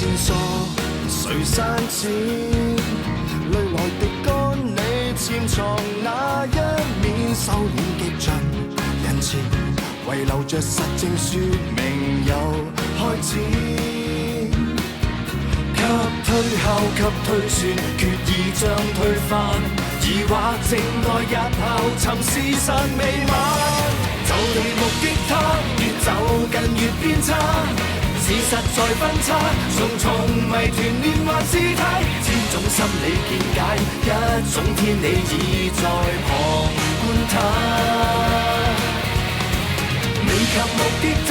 線索誰刪剪？淚來滴乾你潛藏那一面，收斂極盡人前，遺留着實證說明有開始。給推敲給推算，決意將推翻，疑惑靜待日後尋事實未晚。就地目擊他，越走近越偏差，事實在分岔，重重謎團亂幻姿態，千種心理見解，一種天理已在旁觀他。未及目擊他，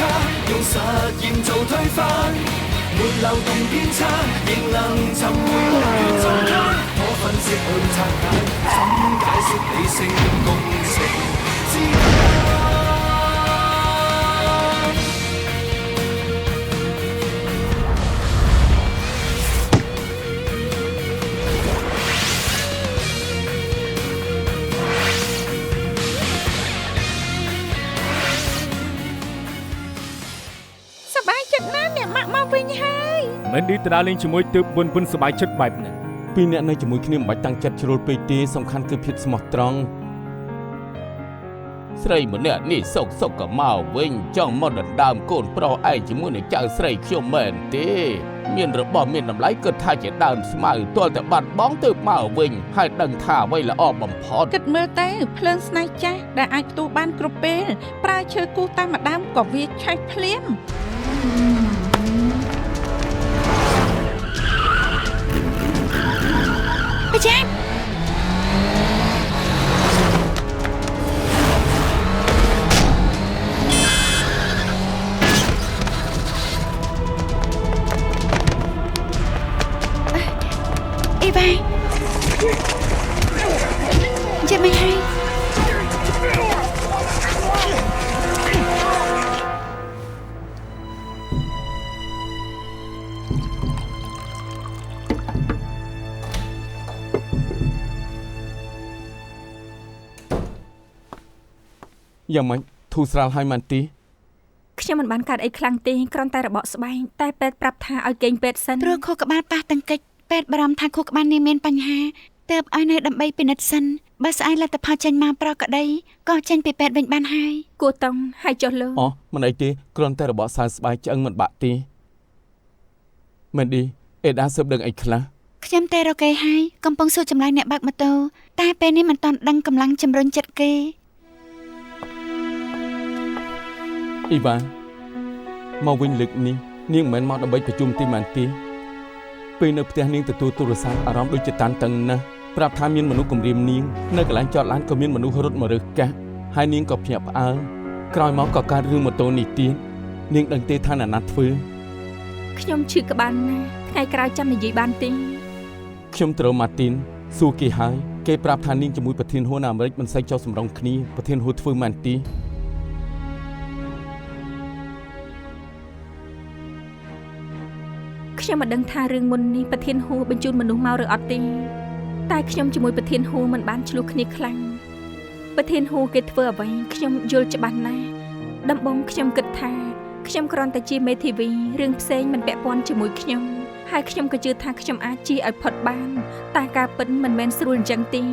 用實驗做推翻，沒漏洞偏差，仍能尋回來越糟蹋。可分析去拆解，怎解釋理性共情之間？មិនឌីតាលេងជាមួយទើបបុនសบายចិត្តបែបនេះពីរអ្នកនៅជាមួយគ្នាមិនបាច់តាំងចិត្តជ្រុលពេកទេសំខាន់គឺភាពស្មោះត្រង់ស្រីម្នាក់នេះសុកក៏មកវិញចង់មកដណ្ដើមកូនប្រុសឯងជាមួយនឹងចៅស្រីខ្ញុំមែនទេមានរបស់មានតម្លៃគិតថាជាដើមស្មៅទាល់តែបាត់បង់ទៅមកវិញហើយដឹងថាអ្វីល្អបំផុតគិតមើលទៅភ្លើងស្នេហ៍ចាស់ដែលអាចផ្ទុះបានគ្រប់ពេលប្រើឈើគូតែម្ដងក៏វាឆេះភ្លាមប្រចាំអីវ៉ាចាំមិនហើយយ៉ាងម៉េចធូរស្រាលហើយម៉ាន់ទីខ្ញុំមិនបានកាត់អីខ្លាំងទេគ្រាន់តែរបកស្បែកតែពេទ្យប្រាប់ថាឲ្យគេងពេទ្យសិនព្រោះខួរក្បាលប៉ះតង្កិចពេទ្យបារម្ភថាខួរក្បាលនេះមានបញ្ហាទើបឲ្យនៅដើម្បីពិនិត្យសិនបើស្អែកលទ្ធផលចេញមកប្រក្តីក៏ចេញពីពេទ្យវិញបានហើយគួរតង់ហើយចុះលើអូមិនអីទេគ្រាន់តែរបកសើស្បែកឆ្អឹងមិនបាក់ទេមែនឌីអេដាស៊ើបដឹងអីខ្លះខ្ញុំតែរកគេហើយកំពុងសួរចម្លើយអ្នកបើកម៉ូតូតែពេលនេះមិនទាន់ដឹងកម្លាំងជំរុញចិត្តគេអ៊ីវ៉ាមកវិញលើកនេះនាងមិនមែនមកដើម្បីប្រជុំទីម៉ាន់ទីពេលនៅផ្ទះនាងទទួលទូរស័ព្ទអារម្មណ៍ដូចជាតានតឹងណាស់ប្រាប់ថាមានមនុស្សគំរាមនាងនៅកន្លែងចតឡានក៏មានមនុស្សរត់មករើសកាសហើយនាងក៏ភ្ញាក់ផ្អើលក្រោយមកក៏កើតរឿងម៉ូតូនេះទៀតនាងដឹងទេថាណាត់ធ្វើខ្ញុំឈឺក្បាលណាស់ថ្ងៃក្រោយចាំនិយាយបានទេខ្ញុំត្រូវម៉ាទីនសួរគេហើយគេប្រាប់ថានាងជាមួយប្រធានហ៊ុនអាមេរិកមិនសូវចោលសម្រងគ្នាប្រធានហ៊ុនធ្វើម៉ាន់ទីខ្ញុំមិនដឹងថារឿងមុននេះប្រធានហ៊ូបញ្ជូនមនុស្សមកឬអត់ទេតែខ្ញុំជាមួយប្រធានហ៊ូមិនបានឆ្លោះគ្នាខ្លាំងប្រធានហ៊ូគេធ្វើអ្វីខ្ញុំយល់ច្បាស់ណាស់ដំបូងខ្ញុំគិតថាខ្ញុំគ្រាន់តែជាមេធាវីរឿងផ្សេងមិនពាក់ព័ន្ធជាមួយខ្ញុំហើយខ្ញុំក៏ជឿថាខ្ញុំអាចជៀសឲ្យផុតបានតែការពិតមិនមែនស្រួលអញ្ចឹងទេ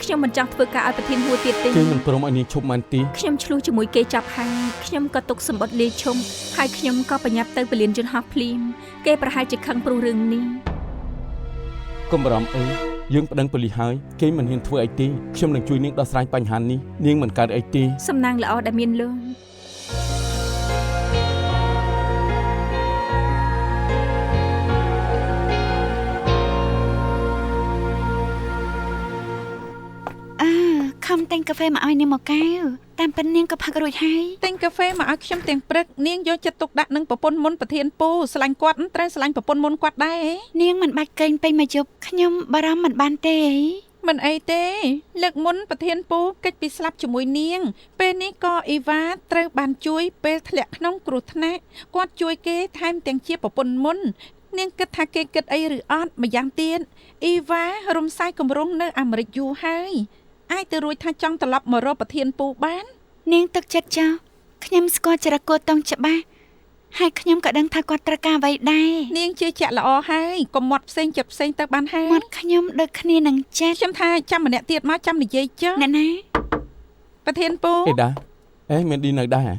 ខ្ញុំមិនចង់ធ្វើការឲ្យប្រធានហ៊ូទៀតទេគេមិនព្រមឲ្យនាងឈប់ម៉ាន់ទីខ្ញុំឆ្លោះជាមួយគេចាប់ហើយខ្ញុំក៏ទុកសម្បត្តិលាឈុំហើយខ្ញុំក៏បញ្ញាប់ទៅពលានយន្តហោះភ្លាមគេប្រហែលជាខឹងព្រោះរឿងនេះកុំបារម្ភអីយើងប្តឹងប៉ូលីសហើយគេមិនហ៊ានធ្វើអីទេខ្ញុំនឹងជួយនាងដោះស្រាយបញ្ហានេះនាងមិនកើតអីទេសំណាងល្អដែលមានលោកខំតែងកាហ្វេមកឲ្យនាងមកកែវតាមពិននាងក៏ផឹករួចហើយតែងកាហ្វេមកឲ្យខ្ញុំទាំងព្រឹកនាងយកចិត្តទុកដាក់នឹងប្រពន្ធមុនប្រធានពូស្រឡាញ់គាត់ត្រូវស្រឡាញ់ប្រពន្ធមុនគាត់ដែរនាងមិនបាច់កេងពេញមួយយប់ខ្ញុំបារម្ភមិនបានទេមិនអីទេលើកមុនប្រធានពូកិច្ចពីស្លាប់ជាមួយនាងពេលនេះក៏អ៊ីវ៉ាត្រូវបានជួយពេលធ្លាក់ក្នុងគ្រោះថ្នាក់គាត់ជួយគេថែមទាំងជាប្រពន្ធមុននាងគិតថាគេគិតអីឬអត់ម្យ៉ាងទៀតអ៊ីវ៉ារំសាយគម្រោងនៅអាមេរិកយូរហើយអាចទៅរួចថាចង់ត្រឡប់មករកប្រធានពូបាននាងទឹកចិត្តចោះខ្ញុំស្គាល់ចរិតគួរតង់ច្បាស់ ហើយខ្ញុំក៏ដឹងថាគាត់ត្រូវការអ្វីដែរនាងជឿជាក់ល្អហើយកុំមាត់ផ្សេងចិត្តផ្សេងទៅបានហើយមាត់ខ្ញុំដូចគ្នានឹងចេះខ្ញុំថាចាំម្នាក់ទៀតមកចាំនិយាយចុះអ្នកណាប្រធានពូអេដាមានឌីនៅដែរ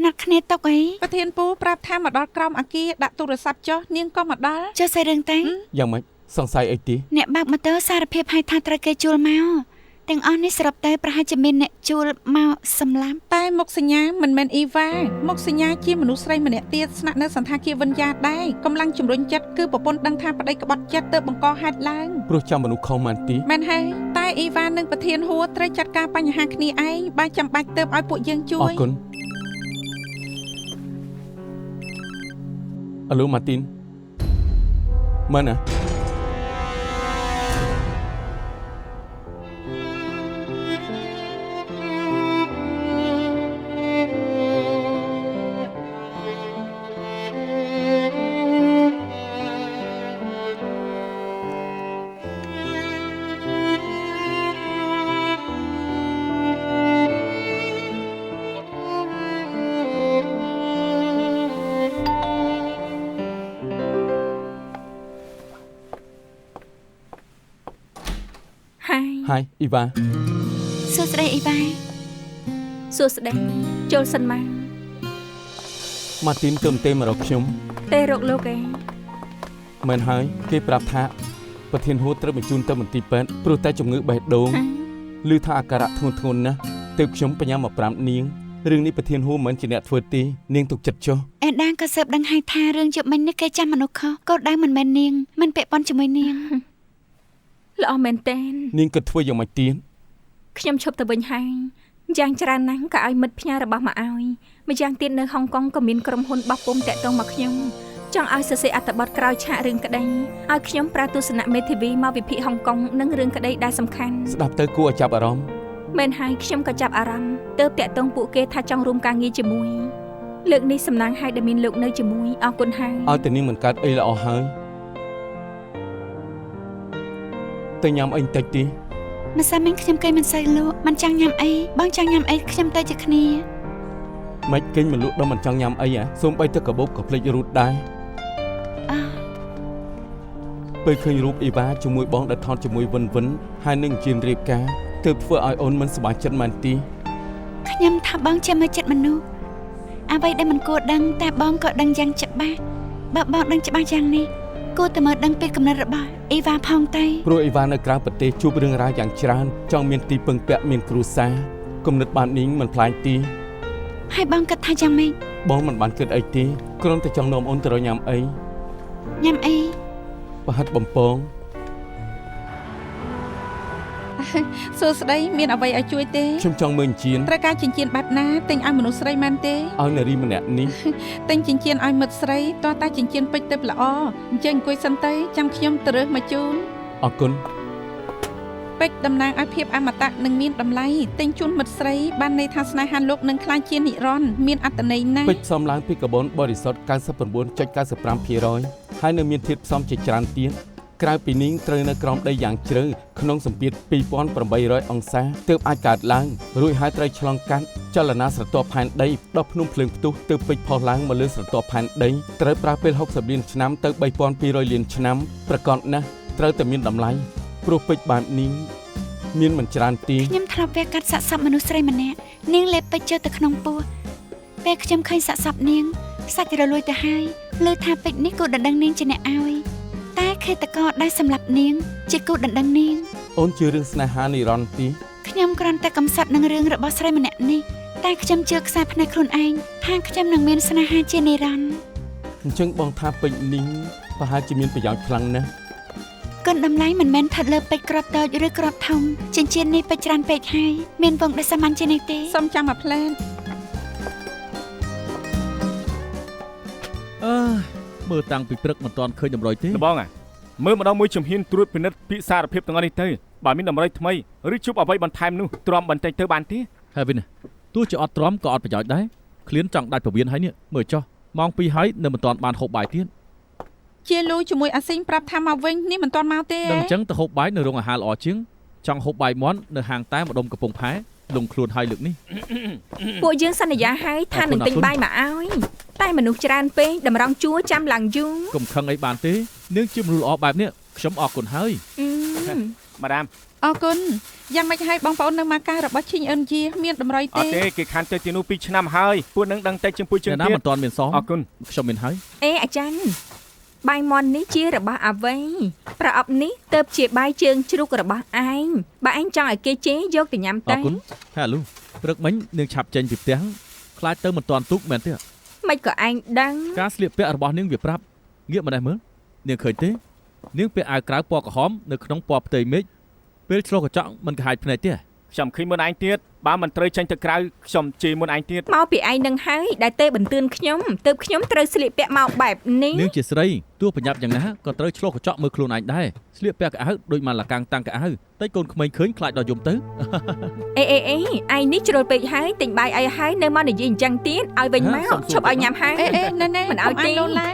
ណាត់គ្នាតុកអីប្រធានពូប្រាប់ថាមកដល់ក្រោមអគារដាក់ទូរស័ព្ទចុះនាងក៏មកដល់ចុះស្អីរឿងតែយ៉ាងម៉េចសង្ស័យអីទីអ្នកបើកម៉ូទ័រសារភាពឲ្យថាត្រូវគេជួលមកទាំងអស់នេះសរុបទៅប្រហែលជាមានអ្នកជួលមកសម្លាប់តែមុខសញ្ញាមិនមែនអ៊ីវ៉ាមុខសញ្ញាជាមនុស្សស្រីម្នាក់ទៀតស្នាក់នៅសន្តាគារវិញ្ញាដែរកម្លាំងជំរុញចិត្តគឺប្រពន្ធដឹងថាប្តីក្បត់ចិត្តទៅបង្កហេតុឡើងព្រោះចាំមនុស្សខុសមែនទីមែនហើយតែអ៊ីវ៉ានិងប្រធានហួរត្រូវចាត់ការបញ្ហាគ្នាឯងបើចាំបាច់ទៅឲ្យពួកយើងជួយអរគុណអាឡូម៉ាទីនម៉ាណាហើយអ៊ីវ៉ាសួស្តីអ៊ីវ៉ាសួស្តីចូលសិនមកម៉ាទីនទៅទេមករកខ្ញុំទេរកលោកឯងមែនហើយគេប្រាប់ថាប្រធានហួរត្រូវបញ្ជូនទៅមន្ទីរពេទ្យព្រោះតែជំងឺបេះដូងឮថាអាការៈធ្ងន់ធ្ងរណាស់ទើបខ្ញុំបញ្ញាមកប្រាប់នាងរឿងនេះប្រធានហួរមិនជាអ្នកធ្វើទេនាងទុកចិត្តចុះអេដាក៏ស៊ើបដឹងហើយថារឿងជប់មិញនេះគេចាំមនុស្សខុសកូនដៅមិនមែននាងមិនពាក់ព័ន្ធជាមួយនាងល្អមែនតើនាងគិតធ្វើយ៉ាងម៉េចទៀតខ្ញុំឈប់ទៅវិញហើយយ៉ាងច្រើនណាស់ក៏ឲ្យមិត្តផ្ញើរបស់មកឲ្យម្យ៉ាងទៀតនៅហុងកុងក៏មានក្រុមហ៊ុនបោះពុម្ពតាក់ទងមកខ្ញុំចង់ឲ្យសរសេរអត្ថបទក្រោយឆាករឿងក្តីឲ្យខ្ញុំប្រើទស្សនៈមេធាវីមកវិភាគហុងកុងនិងរឿងក្តីដែលសំខាន់ស្ដាប់ទៅគួរឲ្យចាប់អារម្មណ៍មែនហើយខ្ញុំក៏ចាប់អារម្មណ៍ទើបតាក់ទងពួកគេថាចង់រួមការងារជាមួយលើកនេះសំណាងឲ្យដែលមានលោកនៅជាមួយអរគុណហើយឲ្យតែនាងមិនកើតអីល្អហើយទៅញ៉ាំអីបន្តិចទីម្សិលមិញខ្ញុំគេមិនសូវលក់មិនចង់ញ៉ាំអីបងចង់ញ៉ាំអីខ្ញុំទៅជាគ្នាមិនគេមិនលក់ដល់មិនចង់ញ៉ាំអីសូម្បីតែកាបូបក៏ភ្លេចរូតដែរពេលឃើញរូបអ៊ីវ៉ាជាមួយបងដែលថតជាមួយវិនវិនហើយនឹងជៀនរៀបការទើបធ្វើឲ្យអូនមិនសប្បាយចិត្តមែនទីខ្ញុំថាបងជាមើលចិត្តមនុស្សអ្វីដែលមិនគួរដឹងតែបងក៏ដឹងយ៉ាងច្បាស់បើបងដឹងច្បាស់យ៉ាងនេះគួរតែមើលដឹងពីកំណត់របស់អ៊ីវ៉ាផងតែព្រោះអ៊ីវ៉ានៅក្រៅប្រទេសជួបរឿងរ៉ាវយ៉ាងច្រើនចង់មានទីពឹងពាក់មានគ្រួសារគំនិតបាននេះមិនផ្លាញទីហើយបងគិតថាយ៉ាងម៉េចបងមិនបានគិតអីទេគ្រាន់តែចង់នាំអូនទៅរកញ៉ាំអីប្រហិតបំពងសួស្តីមានអ្វីឲ្យជួយទេខ្ញុំចង់មើលចិញ្ចៀនត្រូវការចិញ្ចៀនបែបណាទិញឲ្យមនុស្សស្រីមែនទេឲ្យនារីម្នាក់នេះទិញចិញ្ចៀនឲ្យមិត្តស្រីតោះតែចិញ្ចៀនពេជ្រទៅល្អអញ្ចឹងអង្គុយសិនទៅចាំខ្ញុំទៅរើសមកជូនអរគុណពេជ្រតំណាងឲ្យភាពអមតៈនិងមានតម្លៃទិញជូនមិត្តស្រីបានន័យថាស្នេហាលោកនឹងក្លាយជានិរន្តរ៍មានអត្ថន័យណាស់ពេជ្រផ្សំឡើងពីកាបូនបរិសុទ្ធ 99.95% ហើយនៅមានធាតុផ្សំជាច្រើនទៀតក្រៅពីនេះត្រូវនៅក្រោមដីយ៉ាងជ្រៅក្នុងសម្ពាធ 2800 អង្សាទើបអាចកើតឡើងរួចហើយត្រូវឆ្លងកាត់ចលនាស្រទាប់ផែនដីដល់ភ្នំភ្លើងផ្ទុះទើបពេជ្រផុសឡើងមកលើស្រទាប់ផែនដីត្រូវប្រើពេល60លានឆ្នាំទៅ3200លានឆ្នាំប្រកបណាស់ត្រូវតែមានតម្លៃព្រោះពេជ្របែបនេះមានមិនច្រើនទីខ្ញុំធ្លាប់វាកាត់សាកសពមនុស្សស្រីម្នាក់នាងលេបពេជ្រចូលទៅក្នុងពោះពេលខ្ញុំឃើញសាកសពនាងសាច់រលួយទៅហើយលើថាពេជ្រនេះគូដណ្ដឹងនាងជាអ្នកឲ្យតែឃាតករដែលសម្លាប់នាងជាគូដណ្ដឹងនាងអូនជឿរឿងស្នេហានិរន្តរ៍ទីខ្ញុំគ្រាន់តែកំសត់នឹងរឿងរបស់ស្រីម្នាក់នេះតែខ្ញុំជឿខ្សែភ្នែកខ្លួនឯងថាខ្ញុំនឹងមានស្នេហាជានិរន្តរ៍អញ្ចឹងបងថាពេជ្រនេះប្រហែលជាមានប្រយោជន៍ខ្លាំងណាស់គុណតម្លៃមិនមែនស្ថិតលើពេជ្រក្របតូចឬក្របធំចិញ្ចៀននេះពេជ្រច្រើនពេកហើយមានវងដែលសាមញ្ញជាងនេះទេសូមចាំមកផ្លែមើលតាំងពីព្រឹកមិនទាន់ឃើញតម្រុយទេបងមើលម្ដងមួយជំហានត្រួតពិនិត្យពីសារភាពទាំងអស់នេះទៅបើមានតម្រុយថ្មីឬជួបអ្វីបន្ថែមនោះទ្រាំបន្តិចទៅបានទេហើយវិញទោះជាអត់ទ្រាំក៏អត់ប្រយោជន៍ដែរឃ្លានចង់ដាច់ពវៀនហើយនេះមើលចុះម៉ោង 2 ហើយនៅមិនទាន់បានហូបបាយទៀតជាលូជាមួយអាស៊ីងប្រាប់ថាមកវិញនេះមិនទាន់មកទេដល់អញ្ចឹងទៅហូបបាយនៅរោងអាហារល្អជាងចង់ហូបបាយមាន់នៅហាងតែម្ដុំកំពង់ផែ លងខ្លួនហើយលើកនេះ ពួកយើងសន្យាហើយថានឹងទិញបាយមកឲ្យតែមនុស្សច្រើនពេកតម្រង់ជួរចាំឡើងយូរ កុំខឹងអីបានទេនាងជាមនុស្សល្អបែបនេះខ្ញុំអរគុណហើយ ម៉ាដាម អរគុណយ៉ាងម៉េចហើយបងប្អូននៅម៉ាការបស់ឈីងអិនជាមានតម្រុយ អ ទេ ត់ទេគេខានទៅទីនោះ2ឆ្នាំហើយពួកនឹងដឹងតែជាងពួកជើង អ្នកណា ទៀត មិនទាន់មានសង អរគុណ ខ្ញុំមានហើយ អេអាចារ្យបាយមាន់នេះជារបស់អ្វីប្រអប់នេះទៅជាបាយជើងជ្រូករបស់ឯងបើឯងចង់ឲ្យគេជេរយកទៅញ៉ាំ អ ទៅ រគុណហេឡូព្រឹកមិញនាងឆាប់ចេញពីផ្ទះខ្លាចទៅមិនទាន់ទូកមែនទេ មិនក៏ឯងដឹង ការស្លៀកពាក់របស់នាងវាប្រាប់ងាកមកនេះមើលនាងឃើញទេនាងពាក់អាវក្រៅពណ៌ក្រហមនៅក្នុងពណ៌ផ្ទៃមេឃពេលឆ្លុះកញ្ចក់មិនកាហាយភ្នែកទេ ខ្ញុំឃើញមុនឯងទៀតបើមិនត្រូវចេញទៅក្រៅខ្ញុំជេរមុនឯងទៀត មកពីឯងនឹងហើយដែលទេបន្ទឿនខ្ញុំទើបខ្ញុំត្រូវស្លៀកពាក់មកបែបនេះ នាងជាស្រីទោះប្រញាប់យ៉ាងណាក៏ត្រូវឆ្លុះកញ្ចក់មើលខ្លួនឯងដែរស្លៀកពាក់កៅអៅដូចមកលកាំងតាំងកៅអៅតែកូនក្មេងឃើញខ្លាចដល់យំទៅ អេឯងនេះជ្រុលពេកហើយទិញបាយអីហើយនៅមកនិយាយអញ្ចឹងទៀតឲ្យវិញមកឈប់ឲ្យញ៉ាំហើយ អេណែមិនឲ្យទេ ឡូឡា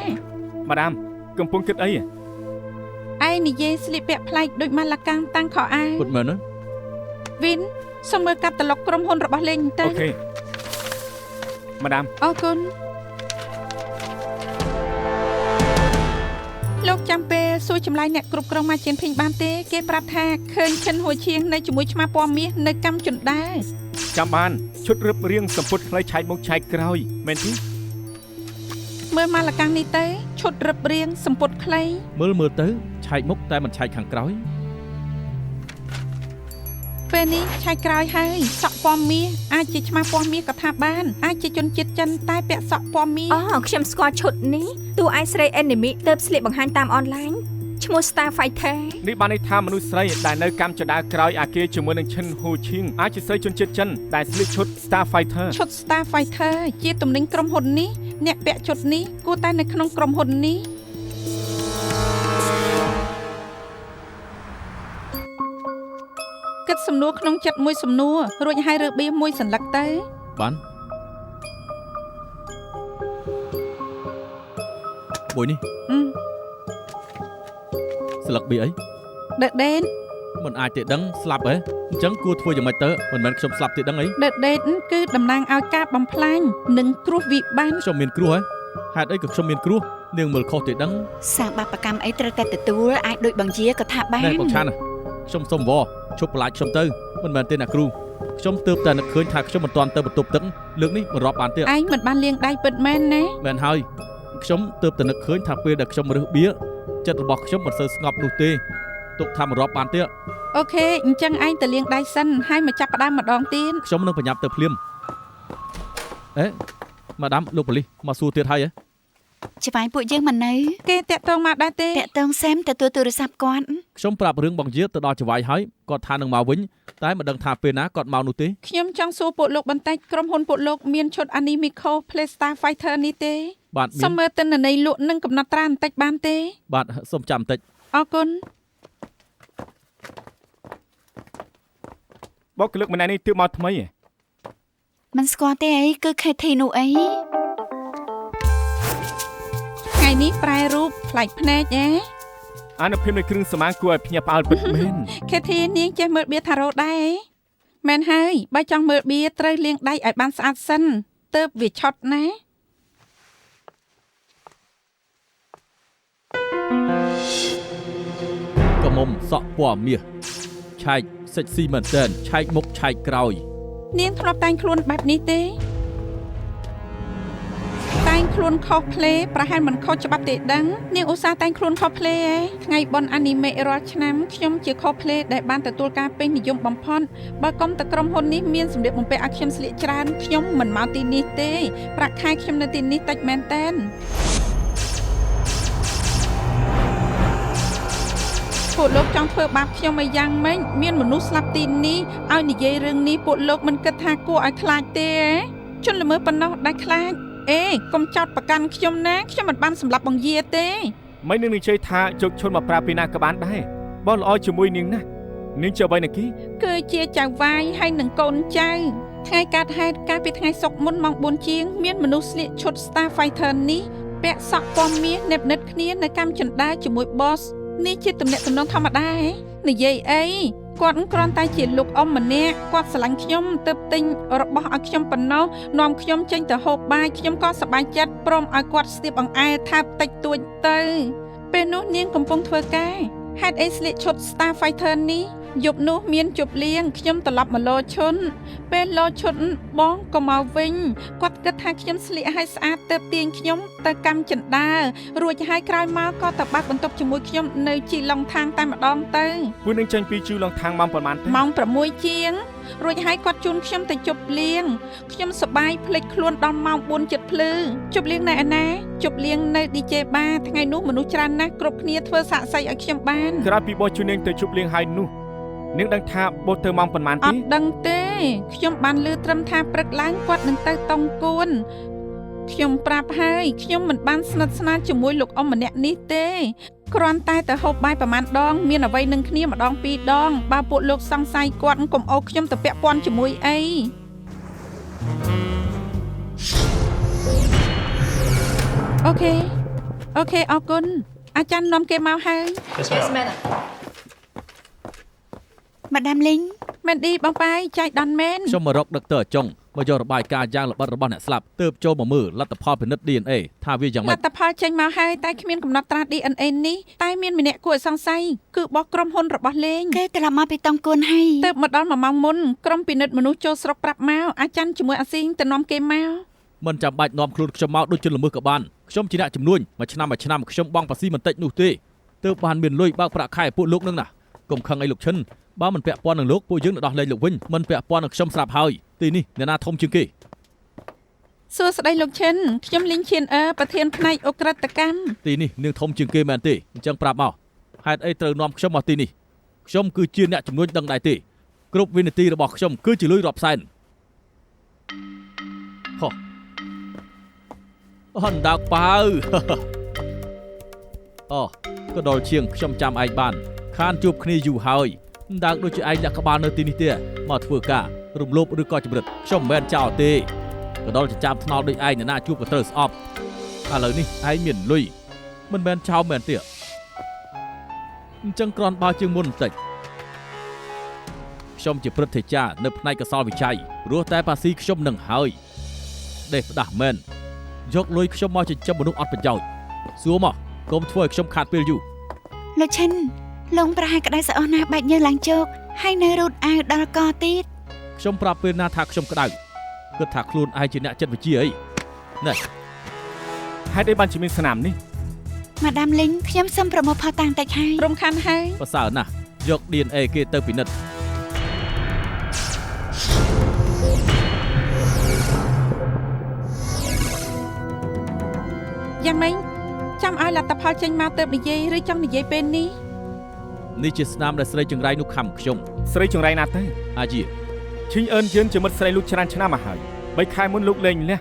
ម៉ាដាមកំពុងគិតអី ឯងនិយាយស្លៀកពាក់ប្លែកដូចម៉ាឡាកាំងតាំងខោអាវ ពុតមែនណា វិនសូមមើលកាតាឡុកក្រុមហ៊ុនរបស់លេងទៅ អូខេម៉ាដាម អរគុណលោកចាំពេលសួរចម្លើយអ្នកគ្រប់គ្រងមកជិនភីងបានទេគេប្រាប់ថាឃើញឈិនហួឈៀងនៅជាមួយឆ្មាពណ៌មាសនៅកម្មជណ្ដើរ ចាំបានឈុតរឹបរៀងសម្ពុតខ្លីឆែកមុខឆែកក្រោយមែនទេ មើលម៉ាឡាកាំងនេះទៅឈុតរឹបរៀងសម្ពុតខ្លី មើលទៅឆែកមុខតែមិនឆែកខាងក្រោយ ពេលនេះឆែកក្រោយហើយសក់ពណ៌មាសអាចជាឆ្មាពណ៌មាសក៏ថាបានអាចជាជនជាតិចិនតែពាក់សក់ពណ៌មាស អូខ្ញុំស្គាល់ឈុតនេះតួឯកស្រី enemy ទើបស្លៀកបង្ហាញតាមអនឡាញឈ្មោះ Star Fighter នេះបានន័យថាមនុស្សស្រីដែលនៅកម្មចដាក្រោយអាគារជាមួយនឹងឈិនហូឈៀងអាចជាស្រីជនជាតិចិនដែលស្លៀកឈុត Star Fighter ឈុត Star Fighter ជាទំនិញក្រុមហ៊ុននេះអ្នកពាក់ឈុតនេះគួរតែនៅក្នុងក្រុមហ៊ុននេះគិតសំណួរក្នុងចិត្តមួយសំណួររួចហើយរើបៀមួយសន្លឹកទៅ បានមួយនេះស្លឹកបៀអី ដេតដេត មិនអាចទេដឹងស្លាប់ហ៎អញ្ចឹងគួរធ្វើយ៉ាងម៉េចទៅមិនមែនខ្ញុំស្លាប់ទេដឹងអី ដេតដេតគឺតំណាងឲ្យការបំផ្លាញនិងគ្រោះវិបត្តិ ខ្ញុំមានគ្រោះហ៎ហេតុអីក៏ខ្ញុំមានគ្រោះនាងមើលខុសទេដឹង សាងបាបកម្មអីត្រូវតែទទួលអាចដូចបង្ជាក៏ថាបាន ណែបងឆាន់ខ្ញុំសុំវឈប់បន្លាចខ្ញុំទៅមិនមែនទេណាគ្រូខ្ញុំទើបតែនឹកឃើញថាខ្ញុំមិនទាន់ទៅបន្ទប់ទឹកលើកនេះមិនរាប់បានទៀត ឯងមិនបានលាងដៃពិតមែនណា មែនហើយខ្ញុំទើបតែនឹកឃើញថាពេលដែលខ្ញុំរើសបៀចិត្តរបស់ខ្ញុំមិនសូវស្ងប់នោះទេទុកថាមិនរាប់បានទៀត អូខេអញ្ចឹងឯងទៅលាងដៃសិនហើយមកចាប់ផ្ដើមម្ដងទៀត ខ្ញុំនឹងប្រញាប់ទៅភ្លាមអេម៉ាដាមលោកប៉ូលីសមកសួរទៀតហើយហ៎ ច្បាយពួកយើងមិននៅ គេតាក់ទងមកដែរទេ តាក់តងសែមទទួលទូរស័ព្ទគាត់ ខ្ញុំប្រាប់រឿងបងយាទៅដល់ចវាយហើយគាត់ថានឹងមកវិញតែមិនដឹងថាពេលណាគាត់មកនោះទេ ខ្ញុំចង់សួរពួកលោកបន្តិចក្រុមហ៊ុនពួកលោកមានឈុត Animico Play Star Fighter នេះទេ បាទមា សូម ន មើលទិន្នន័យលក់និងកំណត់ត្រាបន្តិចបានទេ បាទសូមចាំបន្តិច អរគុណ បោកក្លឹកម្នាក់នេះទើបមកថ្មីហ៎ មិនស្គាល់ទេអីគឺ KT នោះអី ថ្ងៃនេះប្រែរូបប្លែកភ្នែកហ៎ អានុភាពនៃគ្រឿងសម្អាងគួរឲ្យភ្ញាក់ផ្អើលពិតមែន KT នាងចេះមើលបៀថារ៉ូដែរមែនហើយបើចង់មើលបៀត្រូវលាងដៃឲ្យបានស្អាតសិនទើបវាឆុតណា កមុំសក់ពណ៌មាសឆែកសិចស៊ីមែនតើឆែកមុខឆែកក្រោយ នាងធ្លាប់តែងខ្លួនបែបនេះទេតែងខ្លួនខុសផ្លេប្រហែលមិនខុសច្បាប់ទេដឹងនាងឧស្សាហ៍តែងខ្លួនខុសផ្លេឯងថ្ងៃបុណ្យអានីមេរាល់ឆ្នាំខ្ញុំជាខុសផ្លេដែលបានទទួលការពេញនិយមបំផុតបើកុំតែក្រុមហ៊ុននេះមានសម្ភារបំពាក់ឲ្យខ្ញុំស្លៀកច្រើនខ្ញុំមិនមកទីនេះទេប្រាក់ខែខ្ញុំនៅទីនេះតិចមែនតើពួកលោកចង់ធ្វើបាបខ្ញុំឲ្យយ៉ាងម៉េចមានមនុស្សស្លាប់ទីនេះឲ្យនិយាយរឿងនេះពួកលោកមិនគិតថាគួរឲ្យខ្លាចទេជន់ល្មើប៉ុណ្ណោះដែលខ្លាចអេកុំចោតប្រកាន់ខ្ញុំណាខ្ញុំមិនបានសម្លាប់បងយាទេ មិននឹងនិយាយថាជោគឈុនមកប្រើពីណាក៏បានដែរបងល្អជាមួយនាងណានាងជាអ្វីណាគី គឺជាចៅវាយហើយនឹងកូនចៅថ្ងៃកើតហេតុកាលពីថ្ងៃសុក្រមុនម៉ោង 4 ជាងមានមនុស្សស្លៀកឈុត Star Fighter នេះពាក់សក់ពណ៌មាសនិតគ្នានៅកម្មចណ្ដាជាមួយ boss នេះជាទំនាក់ទំនងធម្មតានិយាយអី គាត់គ្រាន់តែជាលោកអ៊ំម្នាក់គាត់ស្រឡាញ់ខ្ញុំទើបទិញរបស់ឲ្យខ្ញុំប៉ុណ្ណោះនាំខ្ញុំចេញទៅហូបបាយខ្ញុំក៏សប្បាយចិត្តព្រមឲ្យគាត់ស្ទាបអង្អែលថាបតិចតួចទៅពេលនោះនាងកំពុងធ្វើការហេតុអីស្លៀកឈុត Star Fighter នេះយប់នោះមានជប់លៀងខ្ញុំត្រឡប់មកលោឈុនពេលលោឈុនបងក៏មកវិញគាត់គិតថាខ្ញុំស្លៀកឲ្យស្អាតទើបទាញខ្ញុំទៅកម្មចិន្តារួចហើយក្រោយមកក៏ទៅបាក់បន្ទប់ជាមួយខ្ញុំនៅជីឡុងថាងតែម្ដងទៅពួកនឹងចេញពីជីឡុងថាងម៉ោងប៉ុន្មានទេម៉ោង6ជាងរួចហើយគាត់ជូនខ្ញុំទៅជប់លៀងខ្ញុំសប្បាយភ្លេចខ្លួនដល់ម៉ោង4 ជិតភ្លឺជប់លៀងនៅឯណាជប់លៀងនៅ DJ Bar ថ្ងៃនោះមនុស្សច្រើនណាស់គ្រប់គ្នាធ្វើសាកសីឲ្យខ្ញុំបានក្រោយពីបោះជូននាងទៅជប់លៀងហើយនោះនាងដឹងថាបោះទៅម៉ោងប៉ុន្មានទេអត់ដឹងទេខ្ញុំបានឮត្រឹមថាព្រឹកឡើងគាត់នឹងទៅតង់គួនខ្ញុំប្រាប់ហើយខ្ញុំមិនបានស្និទ្ធស្នាលជាមួយលោកអ៊ំម្នាក់នេះទេគ្រាន់តែទៅហូបបាយប្រហែលដងមានអ្វីនឹងគ្នាម្ដង2 ដងបើពួកលោកសង្ស័យគាត់កុំអោបខ្ញុំទៅពាក់ព័ន្ធជាមួយអីអូខេអរគុណអាចារ្យនាំគេមកហើយ Yes, madam. ម៉ាដាមលីងមែនឌីបងប៉ាយចៃដន្យមែនខ្ញុំមករកដឹកទ័រចុងមកយករបាយការណ៍យ៉ាងល្បិតរបស់អ្នកស្លាប់ទើបចូលមកមើលលទ្ធផលពិនិត្យ DNA ថាវាយ៉ាងម៉េចលទ្ធផលចេញមកហើយតែគ្មានកំណត់ត្រា DNA នេះតែមានម្នាក់គួរឲ្យសង្ស័យគឺបោះក្រុមហ៊ុនរបស់លេងគេត្រឡប់មកពីតង់គួនហើយទើបមកដល់1 ម៉ោងមុនក្រុមពិនិត្យមនុស្សចូលស្រុកប្រាប់មកអាចារ្យជាមួយអាស៊ីងទៅនាំគេមកមិនចាំបាច់នាំខ្លួនខ្ញុំមកដូចជនល្មើសក៏បានខ្ញុំជាអ្នកជំនួញមួយឆ្នាំខ្ញុំបង់ភាសីមិនតិចនោះទេទើបបានមានលុយបើកប្រាក់ខែពួកលោកនឹងណាកុំខឹងអីលោកឈិនបើមិនពាក់ព័ន្ធនឹងលោកពួកយើងនឹងដោះលែងលោកវិញមិនពាក់ព័ន្ធនឹងខ្ញុំស្រាប់ហើយទីនេះអ្នកណាធំជាងគេសួស្ដីលោកឈិនខ្ញុំលីងឈៀនប្រធានផ្នែកអ ுக ្រិតកម្មទីនេះនាងធំជាងគេមែនទេអញ្ចឹងប្រាប់មកហេតុអីត្រូវនាំខ្ញុំមកទីនេះខ្ញុំគឺជាអ្នកជំនួយដឹងដែរទេគ្រប់វិនាទីរបស់ខ្ញុំគឺជាលុយរាប់សែនហោះអនដាកប៉ៅអូក៏ដល់ជាងខ្ញុំចាំឯងបានខានជួបគ្នាយូរហើយមិនដឹងដូចជាឯងលាក់ក្បាលនៅទីនេះទេមកធ្វើការរំលោភឬក៏ចម្រិតខ្ញុំមិនមែនចោលទេក៏ដល់ចិញ្ចាមថ្នល់ដូចឯងអ្នកណាជួបក៏ត្រូវស្អប់ឥឡូវនេះឯងមានលុយមិនមែនចោលមែនទេអញ្ចឹងគ្រាន់បើជាងមុនបន្តិចខ្ញុំជាព្រឹទ្ធាចារ្យនៅផ្នែកកសលវិច័យព្រោះតែប៉ាស៊ីខ្ញុំនឹងហើយដេះផ្ដាស់មែនយកលុយខ្ញុំមកចិញ្ចឹមមនុស្សអត់ប្រយោជន៍សួរមកកុំធ្វើឲ្យខ្ញុំខាតពេលយូរលោកឈិនលងប្រហែលក្តៅស្អស់ណាស់បែកញើសឡើងជោគហើយនៅរត់អាវដល់កទៀតខ្ញុំប្រាប់ពេលណាថាខ្ញុំក្តៅគិតថាខ្លួនឯងជាអ្នកចិត្តវិទ្យាអីណែហេតុអីបានជាមានស្នាមនេះម៉ាដាមលីងខ្ញុំសុំប្រមូលផតតាំងតិចហើយរំខានហើយប្រសើរណាស់យក DNA គេទៅពិនិត្យយ៉ាងម៉េចចាំឲ្យលទ្ធផលចេញមកទៅនិយាយឬចង់និយាយពេលនេះនេះជាស្នាមដែលស្រីចង្រៃនោះខំខ្ញុំស្រីចង្រៃណាទៅអាជាឈិញអឿនយឿនជាមិត្តស្រីលោកច្រើនឆ្នាំមកហើយ3 ខែមុនលោកលេងលះ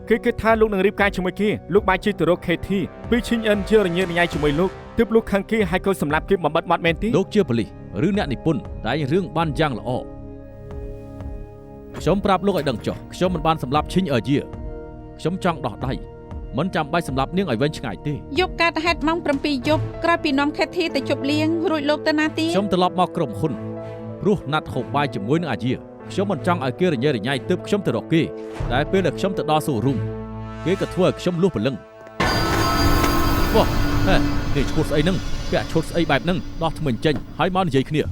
គេគិតថាលោកនឹងរៀបការជាមួយគេលោកបានជិះទៅរក KT ពីឈិញអឿនយឿនរញ៉េរញ៉ៃជាមួយលោកទើបលោកខឹងគេហើយក៏សម្លាប់គេបំបត្តិបាត់មែនទេលោកជាប៉ូលីសឬអ្នកនិពន្ធតែរឿងបានយ៉ាងល្អខ្ញុំប្រាប់លោកឲ្យដឹងចុះខ្ញុំមិនបានសម្លាប់ឈិញអឿយាខ្ញុំចង់ដោះដៃមិនចាំបាច់សម្លាប់នាងឲ្យវិញឆ្ងាយទេយប់កើតហេតុម៉ោង7 យប់ក្រោយពីនាំ KT ទៅជប់លៀងរួចលោកទៅណាទីខ្ញុំត្រឡប់មកក្រុមហ៊ុនព្រោះណាត់ហូបបាយជាមួយនឹងអាយាខ្ញុំមិនចង់ឲ្យគេរញ៉េរញ៉ៃទើបខ្ញុំទៅរកគេតែពេលដែលខ្ញុំទៅដល់សូរូមគេក៏ធ្វើឲ្យខ្ញុំលុះព្រលឹងវ៉ានេះឈុតស្អីហ្នឹងពាក់ឈុតស្អីបែបហ្នឹងដោះថ្មិញចេញហើយមកនិយាយគ្នា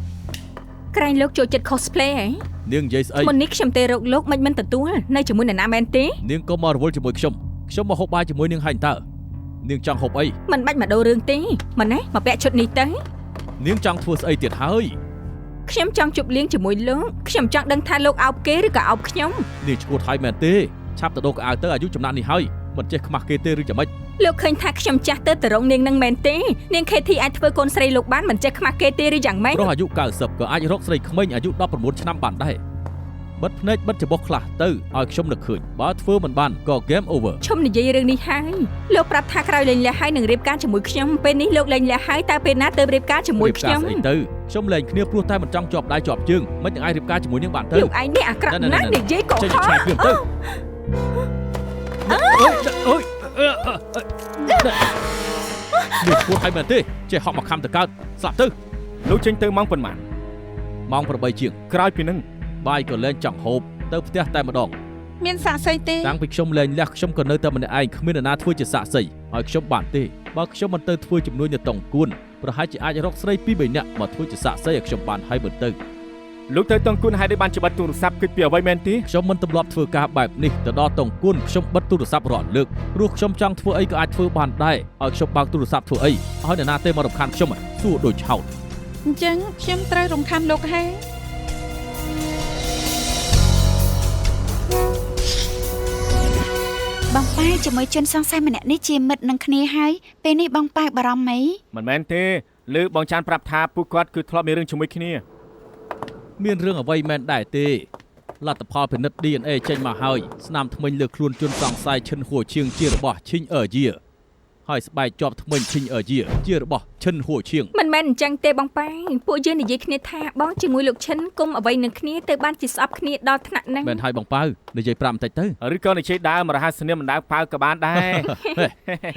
ក្រែងលោកចូលចិត្ត cosplay ហ៎នាងនិយាយស្អីមុននេះខ្ញុំទៅរកលោកមិនទទួលនៅជាមួយអ្នកណាមែនទេនាងក៏មករវល់ជាមួយខ្ញុំមកហូបបាយជាមួយនាងហើយតើនាងចង់ហូបអីមិនបាច់មកដូររឿងទេមិនណាមកពាក់ឈុតនេះទៅនាងចង់ធ្វើស្អីទៀតហើយខ្ញុំចង់ជប់លៀងជាមួយលោកខ្ញុំចង់ដឹងថាលោកអោបគេឬក៏អោបខ្ញុំនាងឈួតហើយមែនទេឆាប់ទៅដូរកៅអៅទៅអាយុចំណាស់នេះហើយមិនចេះខ្មាស់គេទេឬយ៉ាងម៉េចលោកឃើញថាខ្ញុំចាស់ទៅរងនាងនឹងមែនទេនាង KT អាចធ្វើកូនស្រីលោកបានមិនចេះខ្មាស់គេទេឬយ៉ាងម៉េចព្រោះអាយុ90ក៏អាចរកស្រីក្មេងអាយុ19ឆ្នាំបានដែរបិទភ្នែកបិទច្បោះខ្លះទៅឲ្យខ្ញុំនឹកឃើញបើធ្វើមិនបានក៏ game over ខ្ញុំនិយាយរឿងនេះហើយលោកប្រាប់ថាក្រោយលែងលះហើយនឹងរៀបការជាមួយខ្ញុំពេលនេះលោកលែងលះហើយតើពេលណាទៅរៀបការជាមួយខ្ញុំស្អីទៅខ្ញុំលែងគ្នាព្រោះតែមិនចង់ជាប់ដៃជាប់ជើងមិននឹងអាចរៀបការជាមួយនាងបានទៅលោកឯងនេះអាក្រក់ណាស់និយាយកុហកចេញឆ្ងាយពីទៅអូយនេះឈួតហើយមែនទេចេះហក់មកខំទៅកើតស្លាប់ទៅលោកចេញទៅម៉ោងប៉ុន្មាន ម៉ោង 8 ជាង ក្រោយពីនឹង បាយក៏លែងចង់ហូបទៅផ្ទះតែម្ដង មានសាក់សីទេ តាំងពីខ្ញុំលែងលះខ្ញុំក៏នៅតែម្នាក់ឯងគ្មាននរណាធ្វើជាសាក់សីហើយខ្ញុំបានទេបើខ្ញុំមិនទៅធ្វើជំនួយនៅតុងគួនប្រហែលជាអាចរកស្រី2 3នាក់មកធ្វើជាសាក់សីឲ្យខ្ញុំបានហើយមើលទៅ លោកទៅតង់គុណហើយបានច្បាត់ទូរស័ព្ទគិតពីអ្វីមែនទេ ខ្ញុំមិនទម្លាប់ធ្វើការបែបនេះទៅដល់តុងគួនខ្ញុំបិទទូរស័ព្ទរាល់លើកព្រោះខ្ញុំចង់ធ្វើអីក៏អាចធ្វើបានដែរឲ្យខ្ញុំបើកទូរស័ព្ទធ្វើអីឲ្យនរណាទេមករំខានខ្ញុំសួរដូចឆោត អញ្ចឹងខ្ញុំត្រូវរំខានលោកហើយបងប៉ែជាមួយជនសង្ស័យម្នាក់នេះជាមិត្តនឹងគ្នាហើយពេលនេះបងប៉ែបារម្ភអី មិនមែនទេលើបងចាន់ប្រាប់ថាពួកគាត់គឺធ្លាប់មានរឿងជាមួយគ្នា មានរឿងអ្វីមែនដែរទេលទ្ធផលពិនិត្យ DNA ចេញមកហើយស្នាមធ្មេញលើខ្លួនជនសង្ស័យឈិនហួឈៀងជារបស់ឈិញអឺយាហើយស្បែកជាប់ធ្មេញឈិញអឺយាជារបស់ឈិនហួឈៀង មិនមែនអញ្ចឹងទេបងប៉ែពួកយើងនិយាយគ្នាថាបងជាមួយលោកឈិនគុំអ្វីនឹងគ្នាទៅបានជាស្អប់គ្នាដល់ថ្នាក់ហ្នឹង មែនហើយបងប៉ៅនិយាយប្រាប់បន្តិចទៅ ឬក៏និយាយដើមរហ័សនាមមិនដើប៉ៅក៏បានដែរ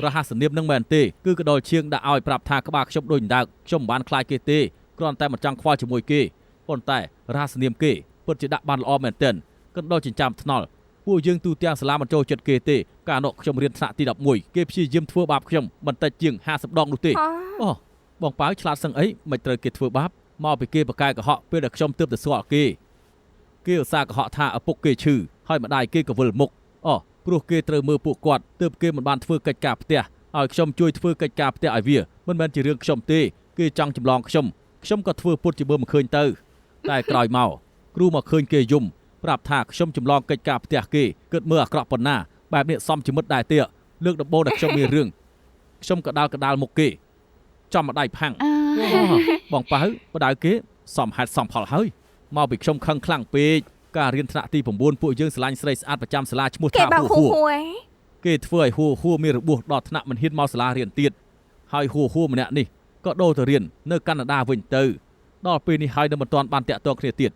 រហ័សនាមនឹងមែនទេគឺកដលឈៀងដាក់ឲ្យប្រាប់ថាក្បាលខ្ញុំដូចដើកខ្ញុំមិនបានខ្លាចគេទេគ្រាន់តែមិនចង់ខ្វល់ជាមួយគេប៉ុន្តែរហ័សនាមគេពិតជាដាក់បានល្អមែនទែនកដលចិញ្ចាំថ្នល់ពួកយើងទូទាំងសាលាមិនចូលចិត្តគេទេកាលនោះខ្ញុំរៀនថ្នាក់ទី11គេព្យាយាមធ្វើបាបខ្ញុំបន្តិចជាង50ដងនោះទេអូបងប៉ៅឆ្លាតសឹងអីមិនត្រូវគេធ្វើបាបមកពីគេបកកែកុហកពេលដែលខ្ញុំទើបទៅស្គាល់គេឧស្សាហ៍កុហកថាឪពុកគេឈឺហើយម្ដាយគេក៏វិលមុខអូព្រោះគេត្រូវមើលពួកគាត់ទើបគេមិនបានធ្វើកិច្ចការផ្ទះឲ្យខ្ញុំជួយធ្វើកិច្ចការផ្ទះឲ្យវាមិនមែនជារឿងខ្ញុំទេគេចង់ចម្លងខ្ញុំក៏ធ្វើពុតជាមើលមិនឃើញទៅតែក្រោយមកគ្រូមកឃើញគេយំប្រាប់ថាខ្ញុំចម្លងកិច្ចការផ្ទះគេគិតមើលអាក្រក់ប៉ុណ្ណាបែបនេះសំជាមិត្តដែរទេលើកដំបូងដែលខ្ញុំមានរឿងខ្ញុំក៏ដាល់មុខគេចំម្ដាយផាំងបងប៉ៅបដៅគេសំហេតុសំផលហើយមកពីខ្ញុំខឹងខ្លាំងពេកការរៀនថ្នាក់ទី9ពួកយើងស្រឡាញ់ស្រីស្អាតប្រចាំសាលាឈ្មោះថាហួគេធ្វើឲ្យហួមានរបួសដល់ថ្នាក់មិនហ៊ានមកសាលារៀនទៀតហើយហួម្នាក់នេះក៏ដូរទៅរៀននៅកាណាដាវិញទៅដល់ពេលនេះហើយនៅមិនទាន់បានតាក់ទងគ្នាទៀត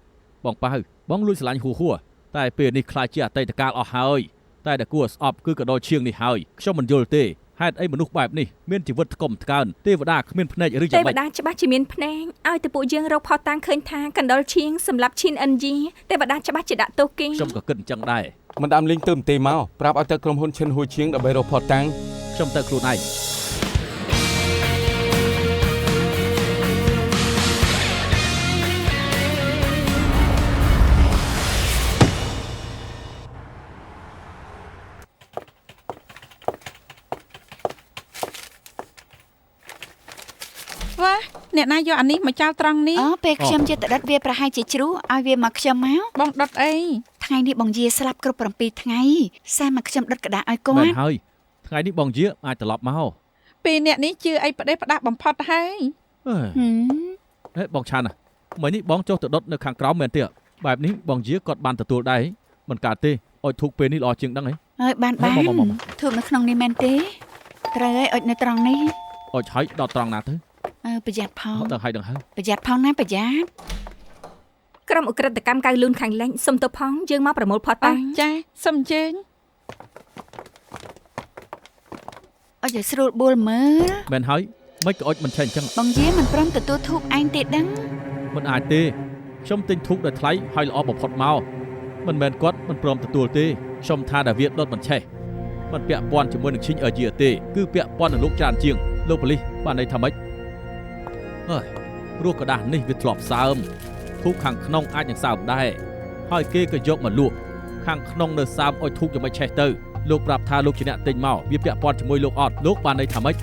បងប៉ៅបងលួចស្រឡាញ់ហួតែពេលនេះខ្លាចជាអតីតកាលអស់ហើយតែដែលគួរស្អប់គឺកដោឈៀងនេះហើយខ្ញុំមិនយល់ទេហេតុអីមនុស្សបែបនេះមានជីវិតថ្កុំថ្កើងទេវតាគ្មានភ្នែកឬយ៉ាងម៉េច ទេវតាច្បាស់ជាមានភ្នែកឲ្យតែពួកយើងរកផុសតាំងឃើញថាកណ្ដុរឈៀងសម្រាប់ឈិនអិនជីទេវតាច្បាស់ជាដាក់ទោសគេ ខ្ញុំក៏គិតអញ្ចឹងដែរ មិនដាំលេងទៅទេមកប្រាប់ឲ្យទៅក្រុមហ៊ុនឈិនហួឈៀងដើម្បីរកផតតាំង ខ្ញុំទៅខ្លួនឯង វ៉ាអ្នកណាយកអានេះមកចោលត្រង់នេះ អូពេលខ្ញុំយកទៅដុតវាប្រហែលជាជ្រុះឲ្យវាមកខ្ញុំមក បងដុតអី ថ្ងៃនេះបងយាស្លាប់គ្រប់7ថ្ងៃសែមកខ្ញុំដុតក្តារឲ្យគា មែន ត់ ហើយថ្ងៃនេះបងយាអាចត្រឡប់មក ពេលអ្នកនេះជឿអីផ្ដេសផ្ដាស់បំផុតហើយ ហេបងឆានមិញនេះបងចុះទៅដុតនៅខាងក្រោមមែនទេបែបនេះបងយាគាត់បានទទួលដែរមិនកើតទេអុចធូបពេលនេះល្អជាងដឹងហ៎ ហើយបានធូបនៅក្នុងនេះមែនទេត្រូវឲ្យអុចនៅត្រង់នេះ អុចហើយដល់ត្រង់ណាទៅ ប្រយ័ត្នផង ដឹងហើយ ប្រយ័ត្នផងណាប្រយ័ត្ន ក្រុមអក្រិតកម្មកៅលូនខាងលិចសុំទៅផងយើងមកប្រមូលផុសតាំង ចាសុំអញ្ជើញ អុចឲ្យស្រួលបួលមើល មែនហើយមិនក៏អុចមិនឆេះអញ្ចឹង បងយាមិនព្រមទទួលធូបឯងទេដឹង មិនអាចទេខ្ញុំទិញធូបដោយថ្លៃហើយល្អបំផុតមកមិនមែនគាត់មិនព្រមទទួលទេខ្ញុំថាដាវីតដុតមិនឆេះមិនពាក់ព័ន្ធជាមួយនឹងឈិញអឺយាទេគឺពាក់ព័ន្ធនឹងលោកច្រើនជាងលោកប៉ូលីសបានន័យថាម៉េចអើយព្រោះกระดาษនេះវាធ្លាប់សើមធូបខាងក្នុងអាចនឹងសើមដែរហើយគេក៏យកមកលក់ខាងក្នុងនៅសើមអុចធូបយ៉ាងម៉េចឆេះទៅលោកប្រាប់ថាលោកជាអ្នកទិញមកវាពាក់ព័ន្ធជាមួយលោកអត់លោកបានន័យថាម៉េច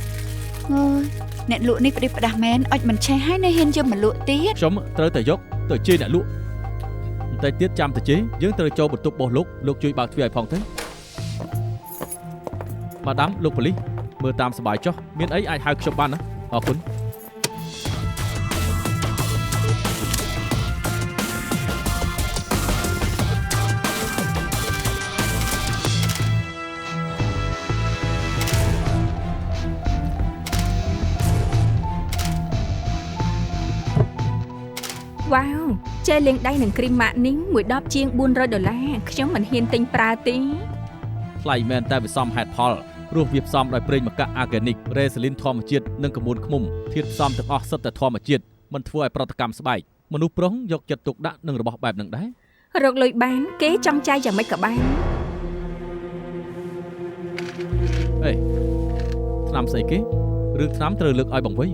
អ្នកលក់នេះផ្ដេសផ្ដាស់មែនអុចមិនឆេះហើយនៅហ៊ានយកមកលក់ទៀត ខ្ញុំត្រូវតែយកទៅជេរអ្នកលក់បន្តិចទៀតចាំទៅជេរយើងត្រូវចូលបន្ទប់របស់លោកជួយបើកទ្វារឲ្យផងទៅម៉ាដាមលោកប៉ូលីសមើលតាមសប្បាយចុះមានអីអាចហៅខ្ញុំបានណាអរគុណ វ៉ាវចេះលេងដៃនឹងគ្រីមម៉ាក់នីង110ជាង$400ខ្ញុំមិនហ៊ានទិញប្រើទេ ថ្លៃមែនតែវាសមហេតុផលព្រោះវាផ្សំដោយប្រេងម្កាក់ Organic រ៉េសាលីនធម្មជាតិនិងកមួនឃ្មុំធាតុផ្សំទាំងអស់សុទ្ធតែធម្មជាតិមិនធ្វើឲ្យប្រតិកម្មស្បែក មនុស្សប្រុសយកចិត្តទុកដាក់នឹងរបស់បែបហ្នឹងដែររកលុយបានគេចង់ចាយយ៉ាងម៉េចក៏បានអេឆ្នាំស្អីគេរឿងឆ្នាំត្រូវលើកឲ្យបង្វៃ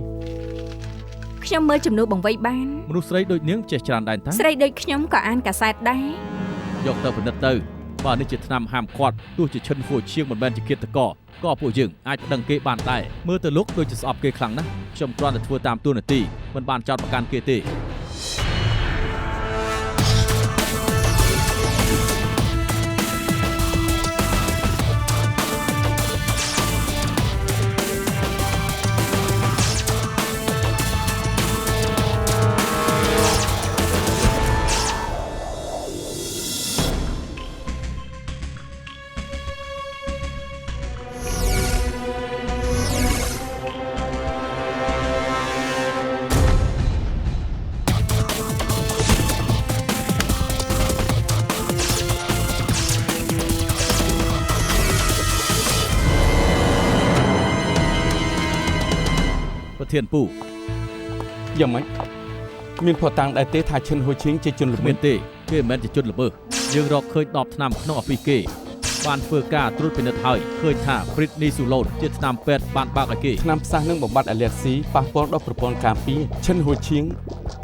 ខ្ញុំមើលចំនួនបង្វៃបានមនុស្សស្រីដូចនាងចេះច្រើនដែរតាស្រីដូចខ្ញុំក៏អានកាសែតដែរយកទៅពិនិត្យទៅបើនេះជាឆ្នាំហាមឃាត់ទោះជាឈិនហ្វូឈៀងមិនមែនជាគិតតកក៏ពួកយើងអាចប្តឹងគេបានដែរមើលទៅលោកដូចជាស្អប់គេខ្លាំងណាស់ខ្ញុំគ្រាន់តែធ្វើតាមទួលនីតិមិនបានចោទប្រកាន់គេទេធានពូយ៉ាងម៉េចមានផតាំងដែរទេថាឈិនហូឈៀងជាជនល្មើសទេគេមិនមែនជាជនល្មើសយើងរកឃើញ10ឆ្នាំក្នុងអាពីគេបានធ្វើការត្រួតពិនិត្យហើយឃើញថា Britney Sulon ជាឆ្នាំពេទ្យបានបើកឲ្យគេឆ្នាំផ្សះនឹងបំបត្តិអាឡែស៊ីប៉ះពាល់ដល់ប្រព័ន្ធការពារឈិនហូឈៀង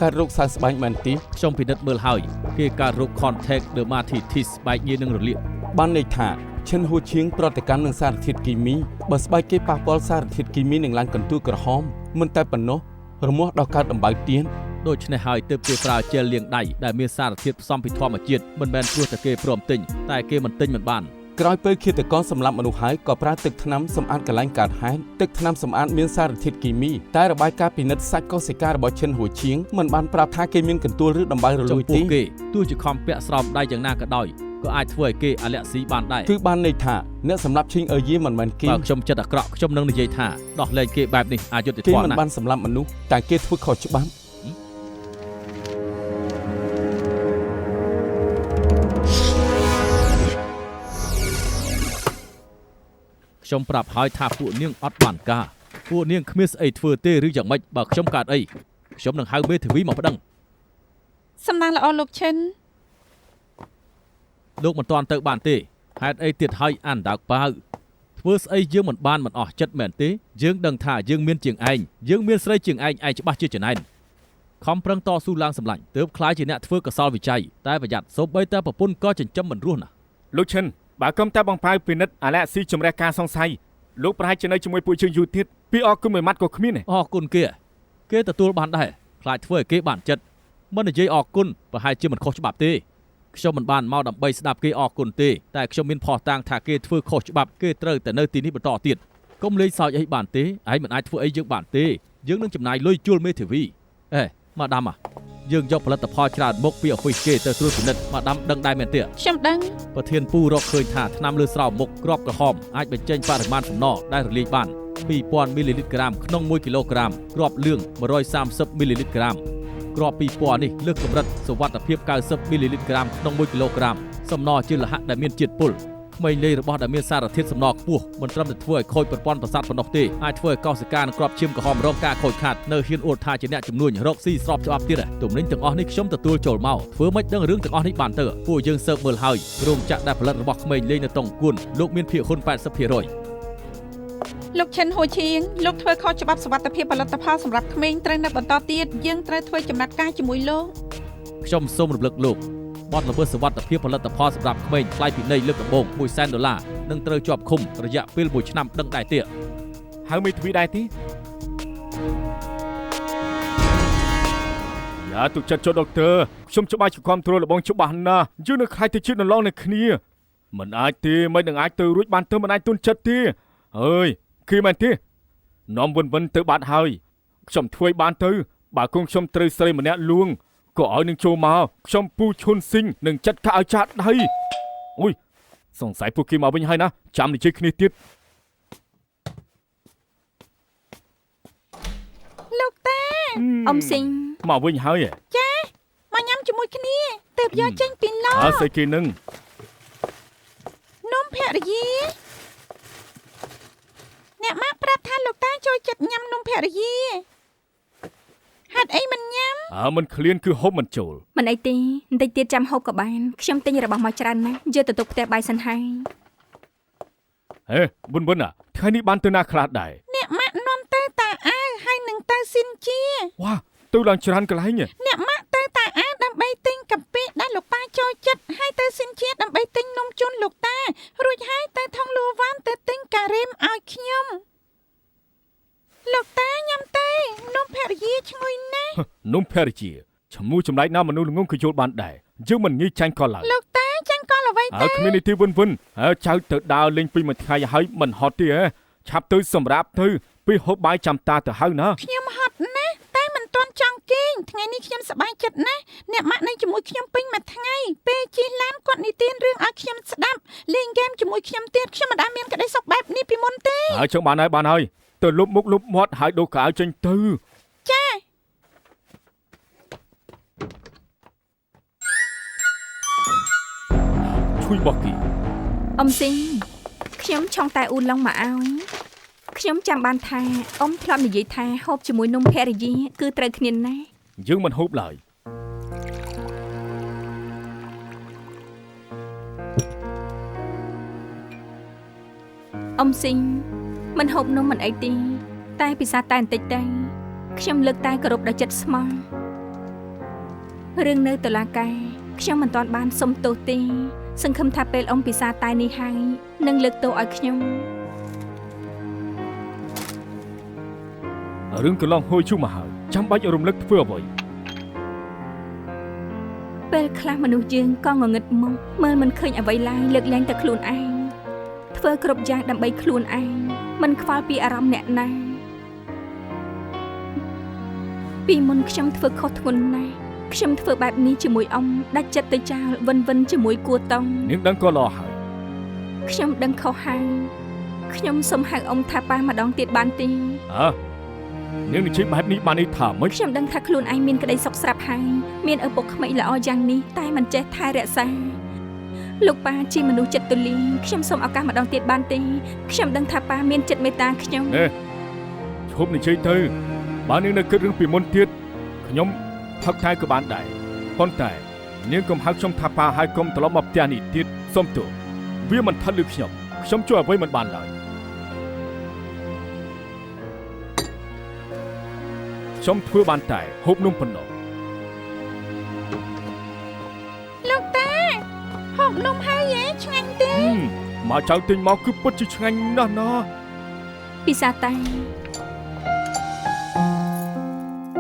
កើតរោគសើស្បែកមែនទេខ្ញុំពិនិត្យមើលហើយគេកើតរោគ Contact Dermatitis ស្បែកញៀននឹងរលាកបានន័យថាឈិនហូឈៀងប្រតិកម្មនឹងសារធាតុគីមីបើស្បែកគេប៉ះពាល់សារធាតុគីមីនឹងឡើងកន្ទួតក្រហមមិនតែប៉ុណ្ណោះរមាស់ដល់កើតដំបៅទៀនដូច្នេះហើយទើបគេប្រើជែលលាងដៃដែលមានសារធាតុផ្សំពីធម្មជាតិមិនមែនព្រោះតែគេព្រមទិញតែគេមិនទិញមិនបានក្រោយពេលឃាតករសម្លាប់មនុស្សហើយក៏ប្រើទឹកថ្នាំសម្អាតកន្លែងកើតហេតុទឹកថ្នាំសម្អាតមានសារធាតុគីមីតែរបាយការណ៍ពិនិត្យសាច់កោសិការបស់ឈិនហូឈៀងមិនបានប្រាប់ថាគេមានកន្ទួលឬដំបៅរលួយទេគេទោះជាខំពាក់ស្រោមដៃយ៉ាងណាក៏ដោយក៏អាចធ្វើឲ្យគេអាឡែស៊ីបានដែរគឺបានន័យថាអ្នកសម្លាប់ឈិងអើយមិនមែនគេបើខ្ញុំចិត្តអាក្រក់ខ្ញុំនឹងនិយាយថាដោះលែងគេបែបនេះអយុត្តិធម៌ណាស់គេមិនបានសម្លាប់មនុស្សតែគេធ្វើខុសច្បាប់ខ្ញុំប្រាប់ហើយថាពួកនាងអត់បានការពួកនាងគ្មានស្អីធ្វើទេឬយ៉ាងម៉េចបើខ្ញុំកើតអីខ្ញុំនឹងហៅមេធាវីមកប្តឹងសំណាងល្អលោកឈិនលោកមិនទាន់ទៅបានទេហេតុអីទៀតហើយអានដើកប៉ៅធ្វើស្អីយើងមិនបានមិនអស់ចិត្តមែនទេយើងដឹងថាយើងមានជាងឯងយើងមានស្រីជាងឯងច្បាស់ជាចំណែនខំប្រឹងតស៊ូឡើងសម្លាញ់ទើបខ្លាយជាអ្នកធ្វើកសលវិច័យតែប្រយ័ត្នសូម្បីតែប្រពន្ធក៏ចិញ្ចឹមមិនរស់ណាលោកឈិនបើកុំតែបងប៉ៅពិនិត្យអាឡែស៊ីជំរះការសង្ស័យលោកប្រហែលជានៅជាមួយពួកយើងយូរទៀតពីអរគុណមួយម៉ាត់ក៏គ្មានទេអរគុណគេទទួលបានដែរខ្លាចធ្វើឲ្យគេបានចិត្តមិននិយាយអរគុណប្រហែលជាមិនខុសច្បាប់ទេខ្ញុំមិនបានមកដើម្បីស្ដាប់គេអរគុណទេតែខ្ញុំមានភស្តុតាងថាគេធ្វើខុសច្បាប់គេត្រូវតែនៅទីនេះបន្តទៀតកុំលេងសើចអីបានទេឯងមិនអាចធ្វើអីយើងបានទេយើងនឹងចំណាយលុយជួលមេធាវីម៉ាដាមយើងយកផលិតផលច្រើនមុខពី office គេទៅត្រួតពិនិត្យម៉ាដាមដឹងដែរមែនទេខ្ញុំដឹងប្រធានពូរកឃើញថាថ្នាំលើស្រោមមុខគ្រាប់ក្រហមអាចបញ្ចេញបរិមាណសំណដែលរលាយបាន 2000 មីលីលីត្រក្រាមក្នុង1គីឡូក្រាមគ្រាប់លឿង130មីលីលីត្រក្រាមគ្រាប់2000នេះលើសកម្រិតសុវត្ថិភាព90មីលីលីត្រក្រាមក្នុង1គីឡូក្រាមសំណជាលោហៈដែលមានជាតិពុលក្មេងលេងរបស់ដែលមានសារធាតុសំណខ្ពស់មិនត្រឹមតែធ្វើឲ្យខូចប្រព័ន្ធប្រសាទប៉ុណ្ណោះទេអាចធ្វើឲ្យកោសិកានិងគ្រាប់ឈាមក្រហមរងការខូចខាតនៅហ៊ានអួតថាជាអ្នកជំនួញរកស៊ីស្របច្បាប់ទៀតទំនិញទាំងអស់នេះខ្ញុំទទួលចូលមកធ្វើមិនដឹងរឿងទាំងអស់នេះបានទៅពួកយើងស៊ើបមើលហើយរោងចក្រដែលផលិតរបស់ក្មេងលេងនៅតុងគួនលោកមានភាគហ៊ុន 80% លោកឈិនហូឈៀងលោកធ្វើខុសច្បាប់សុវត្ថិភាពផលិតផលសម្រាប់ក្មេងត្រូវនៅបន្តទៀតយើងត្រូវធ្វើចំណាត់ការជាមួយលោកខ្ញុំសូមរំលឹកលោកបទល្មើសសុវត្ថិភាពផលិតផលសម្រាប់ក្មេងថ្លៃពីនៃលើកដំបូង$100,000នឹងត្រូវជាប់ឃុំរយៈពេល1ឆ្នាំដឹងដែរទៀតហៅមេធាវីដែរទេយ៉ាទុកចិត្តចូលដុកទ័រខ្ញុំច្បាស់ជាគ្រប់គ្រងលបងច្បាស់ណាស់យើងនៅខ្លាចទៅជិតនៅឡងនឹងគ្នាមិនអាចទេមិននឹងអាចទៅរួចបានទៅមិនអាចទុនចិត្តទេអើយគឺមែនទេនាំវិនទៅបាត់ហើយខ្ញុំធ្វើបានទៅបើគង់ខ្ញុំត្រូវស្រីម្នាក់លួងក៏ឲ្យនឹងចូលមកខ្ញុំពូឈុនស៊ីងនឹងចាត់ការឲ្យចាត់ដៃអូយសង្ស័យពួកគេមកវិញហើយណាចាំនិយាយគ្នាទៀតលោកតា អ៊ំស៊ីងមកវិញហើយចាមកញ៉ាំជាមួយគ្នាទើបយកចេញពីឡអើស្អីគេនឹងនំភរិយាអ្នកម៉ាក់ប្រាប់ថាលោកតាចូលចិត្តញ៉ាំនំភរិយាហ ហេតុអីមិនញ៉ាំ มันឃ្លានគឺហូបមិនចូល មិនអីទេបន្តិចទៀតចាំហូបក៏បានខ្ញុំទិញរបស់មកច្រើនណាស់យកទៅទុកផ្ទះបាយសិនហើយ ហេប៊ុនថ្ងៃនេះបានទៅណាខ្លះដែរ អ្នកម៉ាក់នាំទៅតាអាវហើយនឹងទៅស៊ីនជា វ៉ាទៅឡើងច្រើនកន្លែង អ្នកម៉ាក់ទៅតាអាវដើម្បីទិញកាពិដែលលោកប៉ាចូលចិត្តហើយទៅស៊ីនជាដើម្បីទិញនំជូនលោកតារួចហើយទៅថងលូវ៉ាន់ទៅទិញការ៉េមឲ្យខ្ញុំលោកតាញ៉ាំទេនំភរិយាឈ្ងុយណាស់ នំភរិយាឈ្មោះចម្លែកណាមនុស្សល្ងងក៏យល់បានដែរយើងមិនងាយចាញ់ក៏ឡើយ លោកតាចាញ់កលអ្វីទៅ គ្មាននីតិវ៊ុនចៅទៅដើរលេងពីមួយថ្ងៃហើយមិនហត់ទេឆាប់ទៅសម្រាប់ទៅពីហូបបាយចាំតាទៅហើយណា ខ្ញុំហត់ណាស់តែមិនទាន់ចង់គេងថ្ងៃនេះខ្ញុំសប្បាយចិត្តណាស់អ្នកម៉ាក់នៅជាមួយខ្ញុំពេញមួយថ្ងៃពេលជិះឡានគាត់និទានរឿងឲ្យខ្ញុំស្ដាប់លេងហ្គេមជាមួយខ្ញុំទៀតខ្ញុំមិនដែលមានក្តីសុខបែបនេះពីមុនទេ ចង់បានហើយទៅលុបមុខលុបមាត់ហើយដូរកៅអៅចេញទៅ ចា ជួយបោះគី អ៊ំស៊ីងខ្ញុំឆុងតែអ៊ូឡុងមកឲ្យខ្ញុំចាំបានថាអ៊ំធ្លាប់និយាយថាហូបជាមួយនំភរិយាគឺត្រូវគ្នាណាស់ យើងមិនហូបឡើយ អ៊ំស៊ីងមិនហូបនំមិនអីទេតែពិសាតែបន្តិចទៅខ្ញុំលើកតែគោរពដល់ចិត្តស្មោះរឿងនៅតុលាការខ្ញុំមិនទាន់បានសុំទោសទេសង្ឃឹមថាពេលអ៊ំពិសាតែនេះហើយនឹងលើកទោសឲ្យខ្ញុំ រឿងកន្លងហួយជុំមកហើយចាំបាច់រំលឹកធ្វើអ្វី ពេលខ្លះមនុស្សយើងក៏ងងឹតមកមើលមិនឃើញអ្វីឡើយលើកលែងតែខ្លួនឯងធ្វើគ្រប់យ៉ាងដើម្បីខ្លួនឯងមិនខ្វល់ពីអារម្មណ៍អ្នកណាពីមុនខ្ញុំធ្វើខុសធ្ងន់ណាស់ខ្ញុំធ្វើបែបនេះជាមួយអ៊ំដាច់ចិត្តទៅចោលវិនជាមួយគួតង់ នាងដឹងក៏ល្អហើយ ខ្ញុំដឹងខុសហើយខ្ញុំសូមហៅអ៊ំថាប៉ាម្ដងទៀតបានទេ នាងនិយាយបែបនេះបានន័យថាម៉េច ខ្ញុំដឹងថាខ្លួនឯងមានក្តីសុខស្រាប់ហើយមានឪពុកក្មេកល្អយ៉ាងនេះតែមិនចេះថែរក្សាលោកប៉ាជាមនុស្សចិត្តទូលាយខ្ញុំសូមឱកាសម្ដងទៀតបានទេខ្ញុំដឹងថាប៉ាមានចិត្តមេត្តាខ្ញុំ ឈប់និយាយទៅបើនាងនៅគិតរឿងពីមុនទៀតខ្ញុំផឹកតែក៏បានដែរប៉ុន្តែនាងកុំហៅខ្ញុំថាប៉ាហើយកុំត្រឡប់មកផ្ទះនេះទៀតសុំទោសវាមិនថិតលើខ្ញុំជួយអ្វីមិនបានឡើយខ្ញុំធ្វើបានតែហូបនំប៉ុណ្ណោះ លោកតាហូបនំហើយឆ្ងាញ់ទេ មកចៅទិញមកគឺពិតជាឆ្ងាញ់ណាស់ណា ពិសាតែ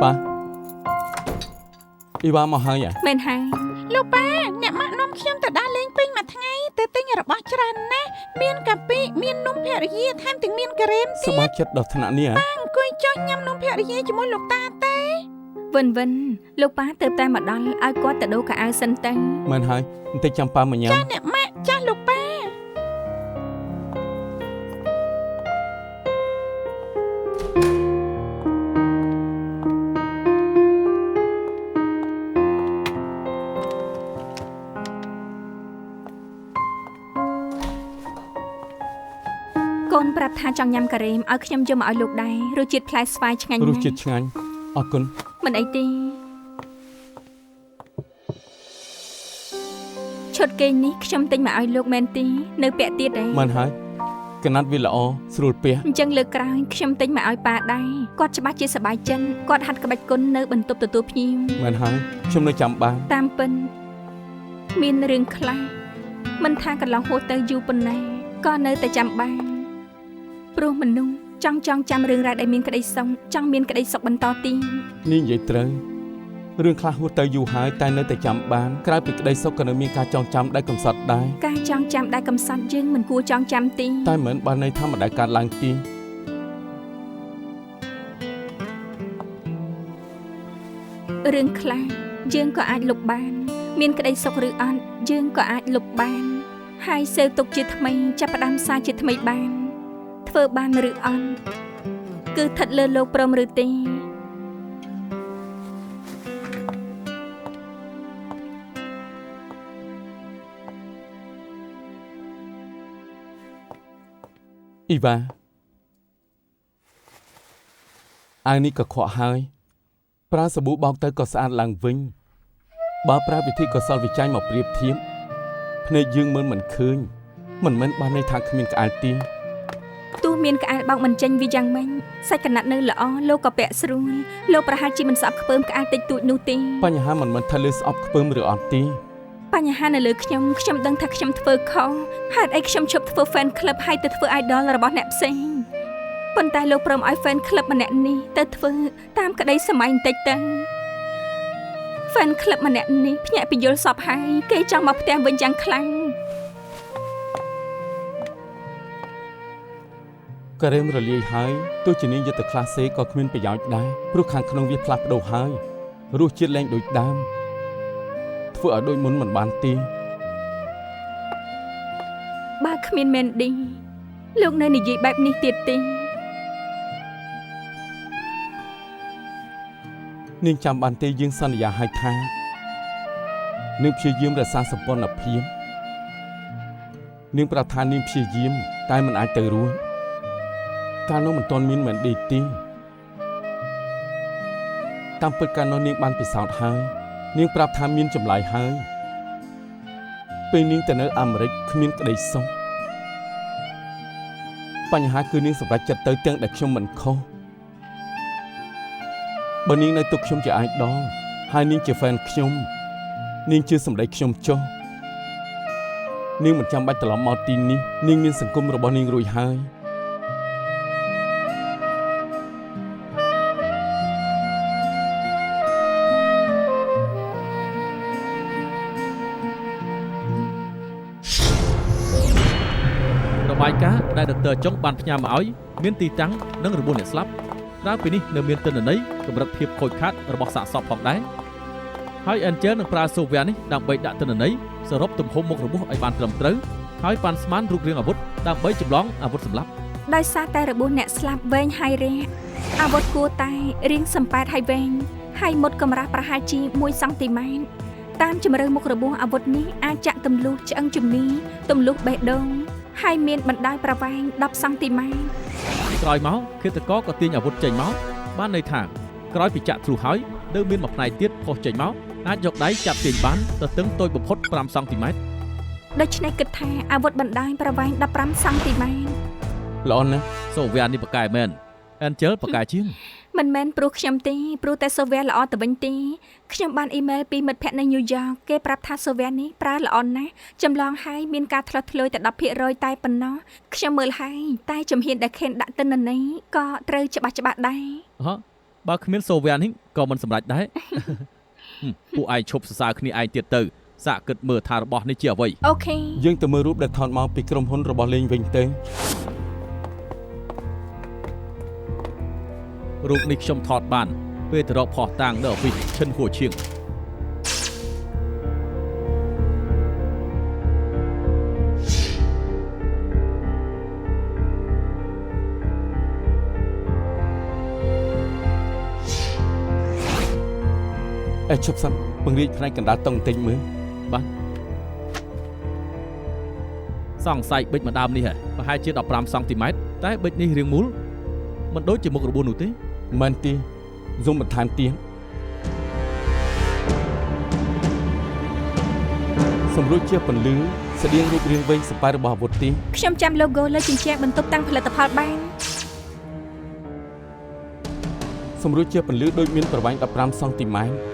ប៉ាអ៊ីវ៉ាមកហើយ មែនហើយ លោកប៉ាអ្នកម៉ាក់នាំខ្ញុំទៅដើរលេងពេញមួយថ្ងៃទៅទិញរបស់ច្រើនណាស់មានកាពិមាននំភរិយាថែមទាំងមានការ៉េម សប្បាយចិត្តដល់ថ្នាក់នេះ អង្គុយចុះញ៉ាំនំភរិយាជាមួយលោកតាទេ វិនលោកប៉ាទៅតែមកដល់ឲ្យគាត់ទៅដូរកៅអៅសិនទៅ មែនហើយបន្តិចចាំប៉ាមកញ៉ាំ ចាអ្នកម៉ាក់ចាលោកប៉ា កូនប្រាប់ថាចង់ញ៉ាំការ៉េមឲ្យខ្ញុំយកមកឲ្យលោកដែររសជាតិផ្លែស្វាយឆ្ងាញ់ រ ណា សជាតិ ស់ ឆ្ងាញ់អរគុណ មិនអីទេឈុតគេងនេះខ្ញុំទិញមកឲ្យលោកមែនទេនៅពាក់ទៀតដែរ មែនហើយកណាត់វាល្អស្រួលពាក់ អញ្ចឹងលើកក្រោយខ្ញុំទិញមកឲ្យប៉ាដែរគាត់ច្បាស់ជាសប្បាយចិត្តគាត់ហាត់ក្បាច់គុណនៅបន្ទប់ទទួលភ្ញៀវ មែនហើយខ្ញុំនៅចាំបាន តាមពិនមានរឿងខ្លះមិនថាកន្លងហួសទៅយូរប៉ុណ្ណាក៏នៅតែចាំបានព្រោះមនុស្សចង់ចាំរឿងរ៉ាវដែលមានក្តីសុខចង់មានក្តីសុខបន្តទៀត នេះនិយាយត្រូវរឿងខ្លះហួសទៅយូរហើយតែនៅតែចាំបានក្រៅពីក្តីសុខក៏នៅមានការចងចាំដែលកំសត់ដែរ ការចងចាំដែលកំសត់យើងមិនគួរចងចាំទេ តែមិនបានន័យថាមិនដែលកើតឡើងទេ រឿងខ្លះយើងក៏អាចលុបបានមានក្តីសុខឬអត់យើងក៏អាចលុបបានហើយសេវទុកជាថ្មីចាប់ផ្ដើមសារជាថ្មីបានធ្វើបានឬអត់គឺស្ថិតលើលោកព្រមឬទេ អ៊ីវ៉ា អាវនេះក៏ខកហើយ ប្រើសាប៊ូបោកទៅក៏ស្អាតឡើងវិញបើប្រើវិធីកុសលវិច័យមកប្រៀបធៀបភ្នែកយើងមើលមិនឃើញមិនមែនបានន័យថាគ្មានក្អែលទេទោះមានក្អែលបោកមិនចេញវាយ៉ាងម៉េចសាច់កណាត់នៅល្អលោកក៏ពាក់ស្រួលលោកប្រហែលជាមិនស្អប់ខ្ពើមក្អែលតិចតួចនោះទេបញ្ហាមិនមែនថាលើស្អប់ខ្ពើមឬអត់ទេបញ្ហានៅលើខ្ញុំដឹងថាខ្ញុំធ្វើខុសហេតុអីខ្ញុំឈប់ធ្វើ fan club ហើយទៅធ្វើ idol របស់អ្នកផ្សេងប៉ុន្តែលោកព្រមឲ្យ fan club ម្នាក់នេះទៅធ្វើតាមក្តីសម័យបន្តិចទៅ fan club ម្នាក់នេះភ្ញាក់ពីយល់សពហើយគេចង់មកផ្ទះវិញយ៉ាងខ្លាំងក៏រើមរលាយហើយទោះជានាងយកទៅក្លាសេក៏គ្មានប្រយោជន៍ដែរព្រោះខាងក្នុងវាផ្លាស់ប្ដូរហើយរសជាតិលែងដូចដើមធ្វើឲ្យដូចមុនមិនបានទេបើគ្មានមែនឌីលោកនៅនិយាយបែបនេះទៀតទេនាងចាំបានទេយើងសន្យាឲ្យថានាងព្យាយាមរក្សាសម្ព័ន្ធភាពនាងប្រាប់ថានាងព្យាយាមតែមិនអាចទៅរួចកាលនោះមិនទាន់មានមែនឌីទេតាមពិតកាលនោះនាងបានពិសោធន៍ហើយនាងប្រាប់ថាមានចម្លើយហើយពេលនាងទៅនៅអាមេរិកគ្មានក្តីសុខបញ្ហាគឺនាងសម្រេចចិត្តទៅទាំងដែលខ្ញុំមិនខុសបើនាងនៅទុកខ្ញុំជាអាយដលហើយនាងជាហ្វេនខ្ញុំនាងជឿសម្ដីខ្ញុំចុះនាងមិនចាំបាច់ត្រឡប់មកទីនេះនាងមានសង្គមរបស់នាងរួចហើយបាយការណ៍ដែលដុកទ័រចុងបានផ្ញើមកឲ្យមានទីតាំងនិងរបួសអ្នកស្លាប់ក្រៅពីនេះនៅមានទិន្នន័យកម្រិតភាពខូចខាតរបស់សាកសពផងដែរហើយ Angel នឹងប្រើសូវៀននេះដើម្បីដាក់ទិន្នន័យសរុបទំហំមុខរបួសឲ្យបានត្រឹមត្រូវហើយប៉ាន់ស្មានរូបរាងអាវុធដើម្បីចម្លងអាវុធសម្លាប់ដោយសារតែរបួសអ្នកស្លាប់វែងហើយរះអាវុធគួរតែរាងសំប៉ែតហើយវែងហើយមុតកម្រាស់ប្រហែលជា1 សង់ទីម៉ែត្រតាមជម្រៅមុខរបួសអាវុធនេះអាចចាក់ទម្លុះឆ្អឹងជំនីទម្លុះបេះដូងហើយមានបណ្ដោយប្រវែង10 សង់ទីម៉ែត្រក្រោយមកឃាតករក៏ទាញអាវុធចេញមកបានន័យថាក្រោយពីចាក់ទ្រូហើយនៅមានមួយផ្នែកទៀតផុសចេញមកអាចយកដៃចាប់ទាញបានទៅទិងតូចបំផុត5 សង់ទីម៉ែត្រដូច្នេះគិតថាអាវុធបណ្ដោយប្រវែង15 សង់ទីម៉ែត្រល្អណាស់សូវៀននេះប្រកែមែន Angel ប្រកែជាងមិនមែនព្រោះខ្ញុំទេព្រោះតែសូវៀនល្អទៅវិញទេខ្ញុំបានអ៊ីមែលពីមិត្តភ័ក្តិនៅញូវយ៉កគេប្រាប់ថាសូវៀននេះប្រើល្អណាស់ចម្លងហើយមានការធ្លាស់ធ្លាយតែ 10% តែប៉ុណ្ណោះខ្ញុំមើលហើយតែជំហានដែលខេនដាក់ទិន្នន័យក៏ត្រូវច្បាស់ដែរបើគ្មានសូវៀននេះក៏មិនសម្រេចដែរពួកឯងឈប់សរសើរគ្នាឯងទៀតទៅសាកគិតមើលថារបស់នេះជាអ្វីអូខេយើងទៅមើលរូបដែលថតមកពីក្រុមហ៊ុនរបស់លេងវិញទៅរូបនេះខ្ញុំថតបានពេលទៅរកផោះតាំងនៅអហ្វីសឈិនហួឈៀងឈប់សិនពង្រីកផ្នែកកណ្ដាលតុងបន្តិចមើលបាទសង្ស័យប៊ិចម្ដាមនេះប្រហែលជា15 សង់ទីម៉ែត្រតែប៊ិចនេះរាងមូលមិនដូចជាមុខរបួសនោះទេមែនទេzoomបន្ថែមទៀតសម្រួលជាពន្លឺស្តៀងរូបរាងវែងសប៉ែរបស់អាវុធទីខ្ញុំចាំ logo លើជញ្ជាំងបន្ទប់តាំងផលិតផលបានសម្រួលជាពន្លឺដូចមានប្រវែង15 សង់ទីម៉ែត្រ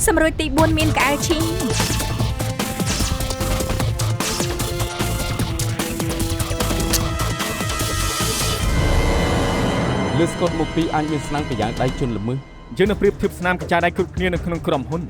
សម្រួលទី4មានក្អែលឈីលើស្កុតមុខពីរអាចមានស្នាមកញ្ញើដៃជន់ល្មើសយើងនឹងប្រៀបធៀបស្នាមកញ្ចៅដៃគ្រប់គ្នានៅក្នុងក្រុមហ៊ុន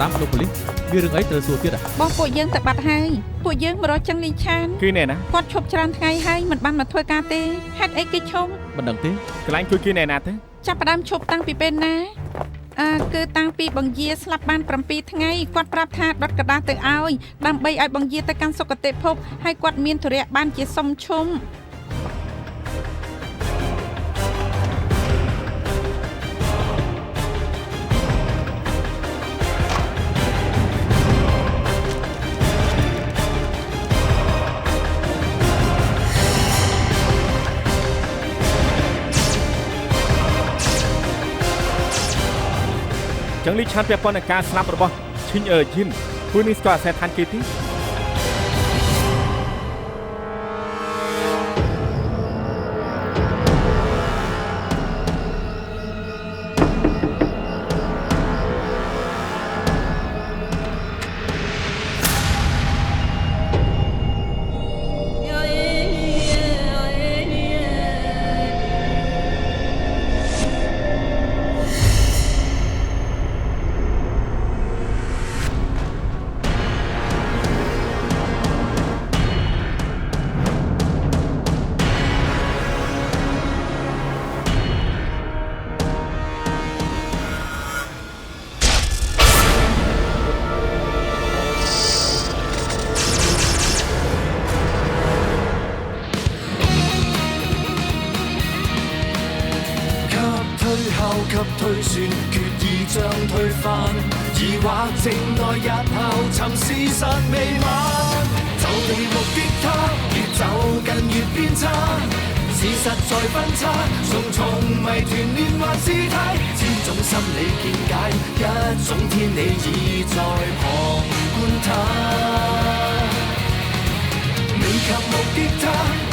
ដាមលោកប៉ូលីសមានរឿងអីត្រូវសួរទៀត បងពួកយើងទៅបាត់ហើយពួកយើងមករកចឹងលីឆាន គេណែណា គាត់ឈប់ច្រើនថ្ងៃហើយមិនបានមកធ្វើការទេហេតុអីគេឈប់ មិនដឹងទេ កន្លែងជួយគេណែណាទៅ ចាប់ផ្ដើមឈប់តាំងពីពេលណាគឺតាំងពីបង្យាស្លាប់បាន7ថ្ងៃគាត់ប្រាប់ថាដុតกระดาษទៅឲ្យដើម្បីឲ្យបង្យាទៅកាន់សុគតិភពហើយគាត់មានធរៈបានជាសុំឈុំ ចឹងលីឆានពាក់ព័ន្ធនឹងការស្លាប់របស់ឈិញយិនពួកនេះស្គាល់អាសែឋានគេទី 給推算，決意將推翻。疑惑靜待日後，尋事實未晚。就地目擊他，越走近越變差。事實在分岔，重重謎團連環事態，千種心理見解，一種天理已在旁觀他。未及目擊他，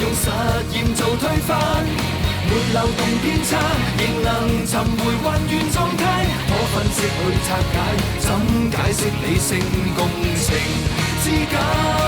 用實驗做推翻。沒漏洞偏差，仍能尋回混亂狀態。可分析去拆解，怎解釋理性共情之間？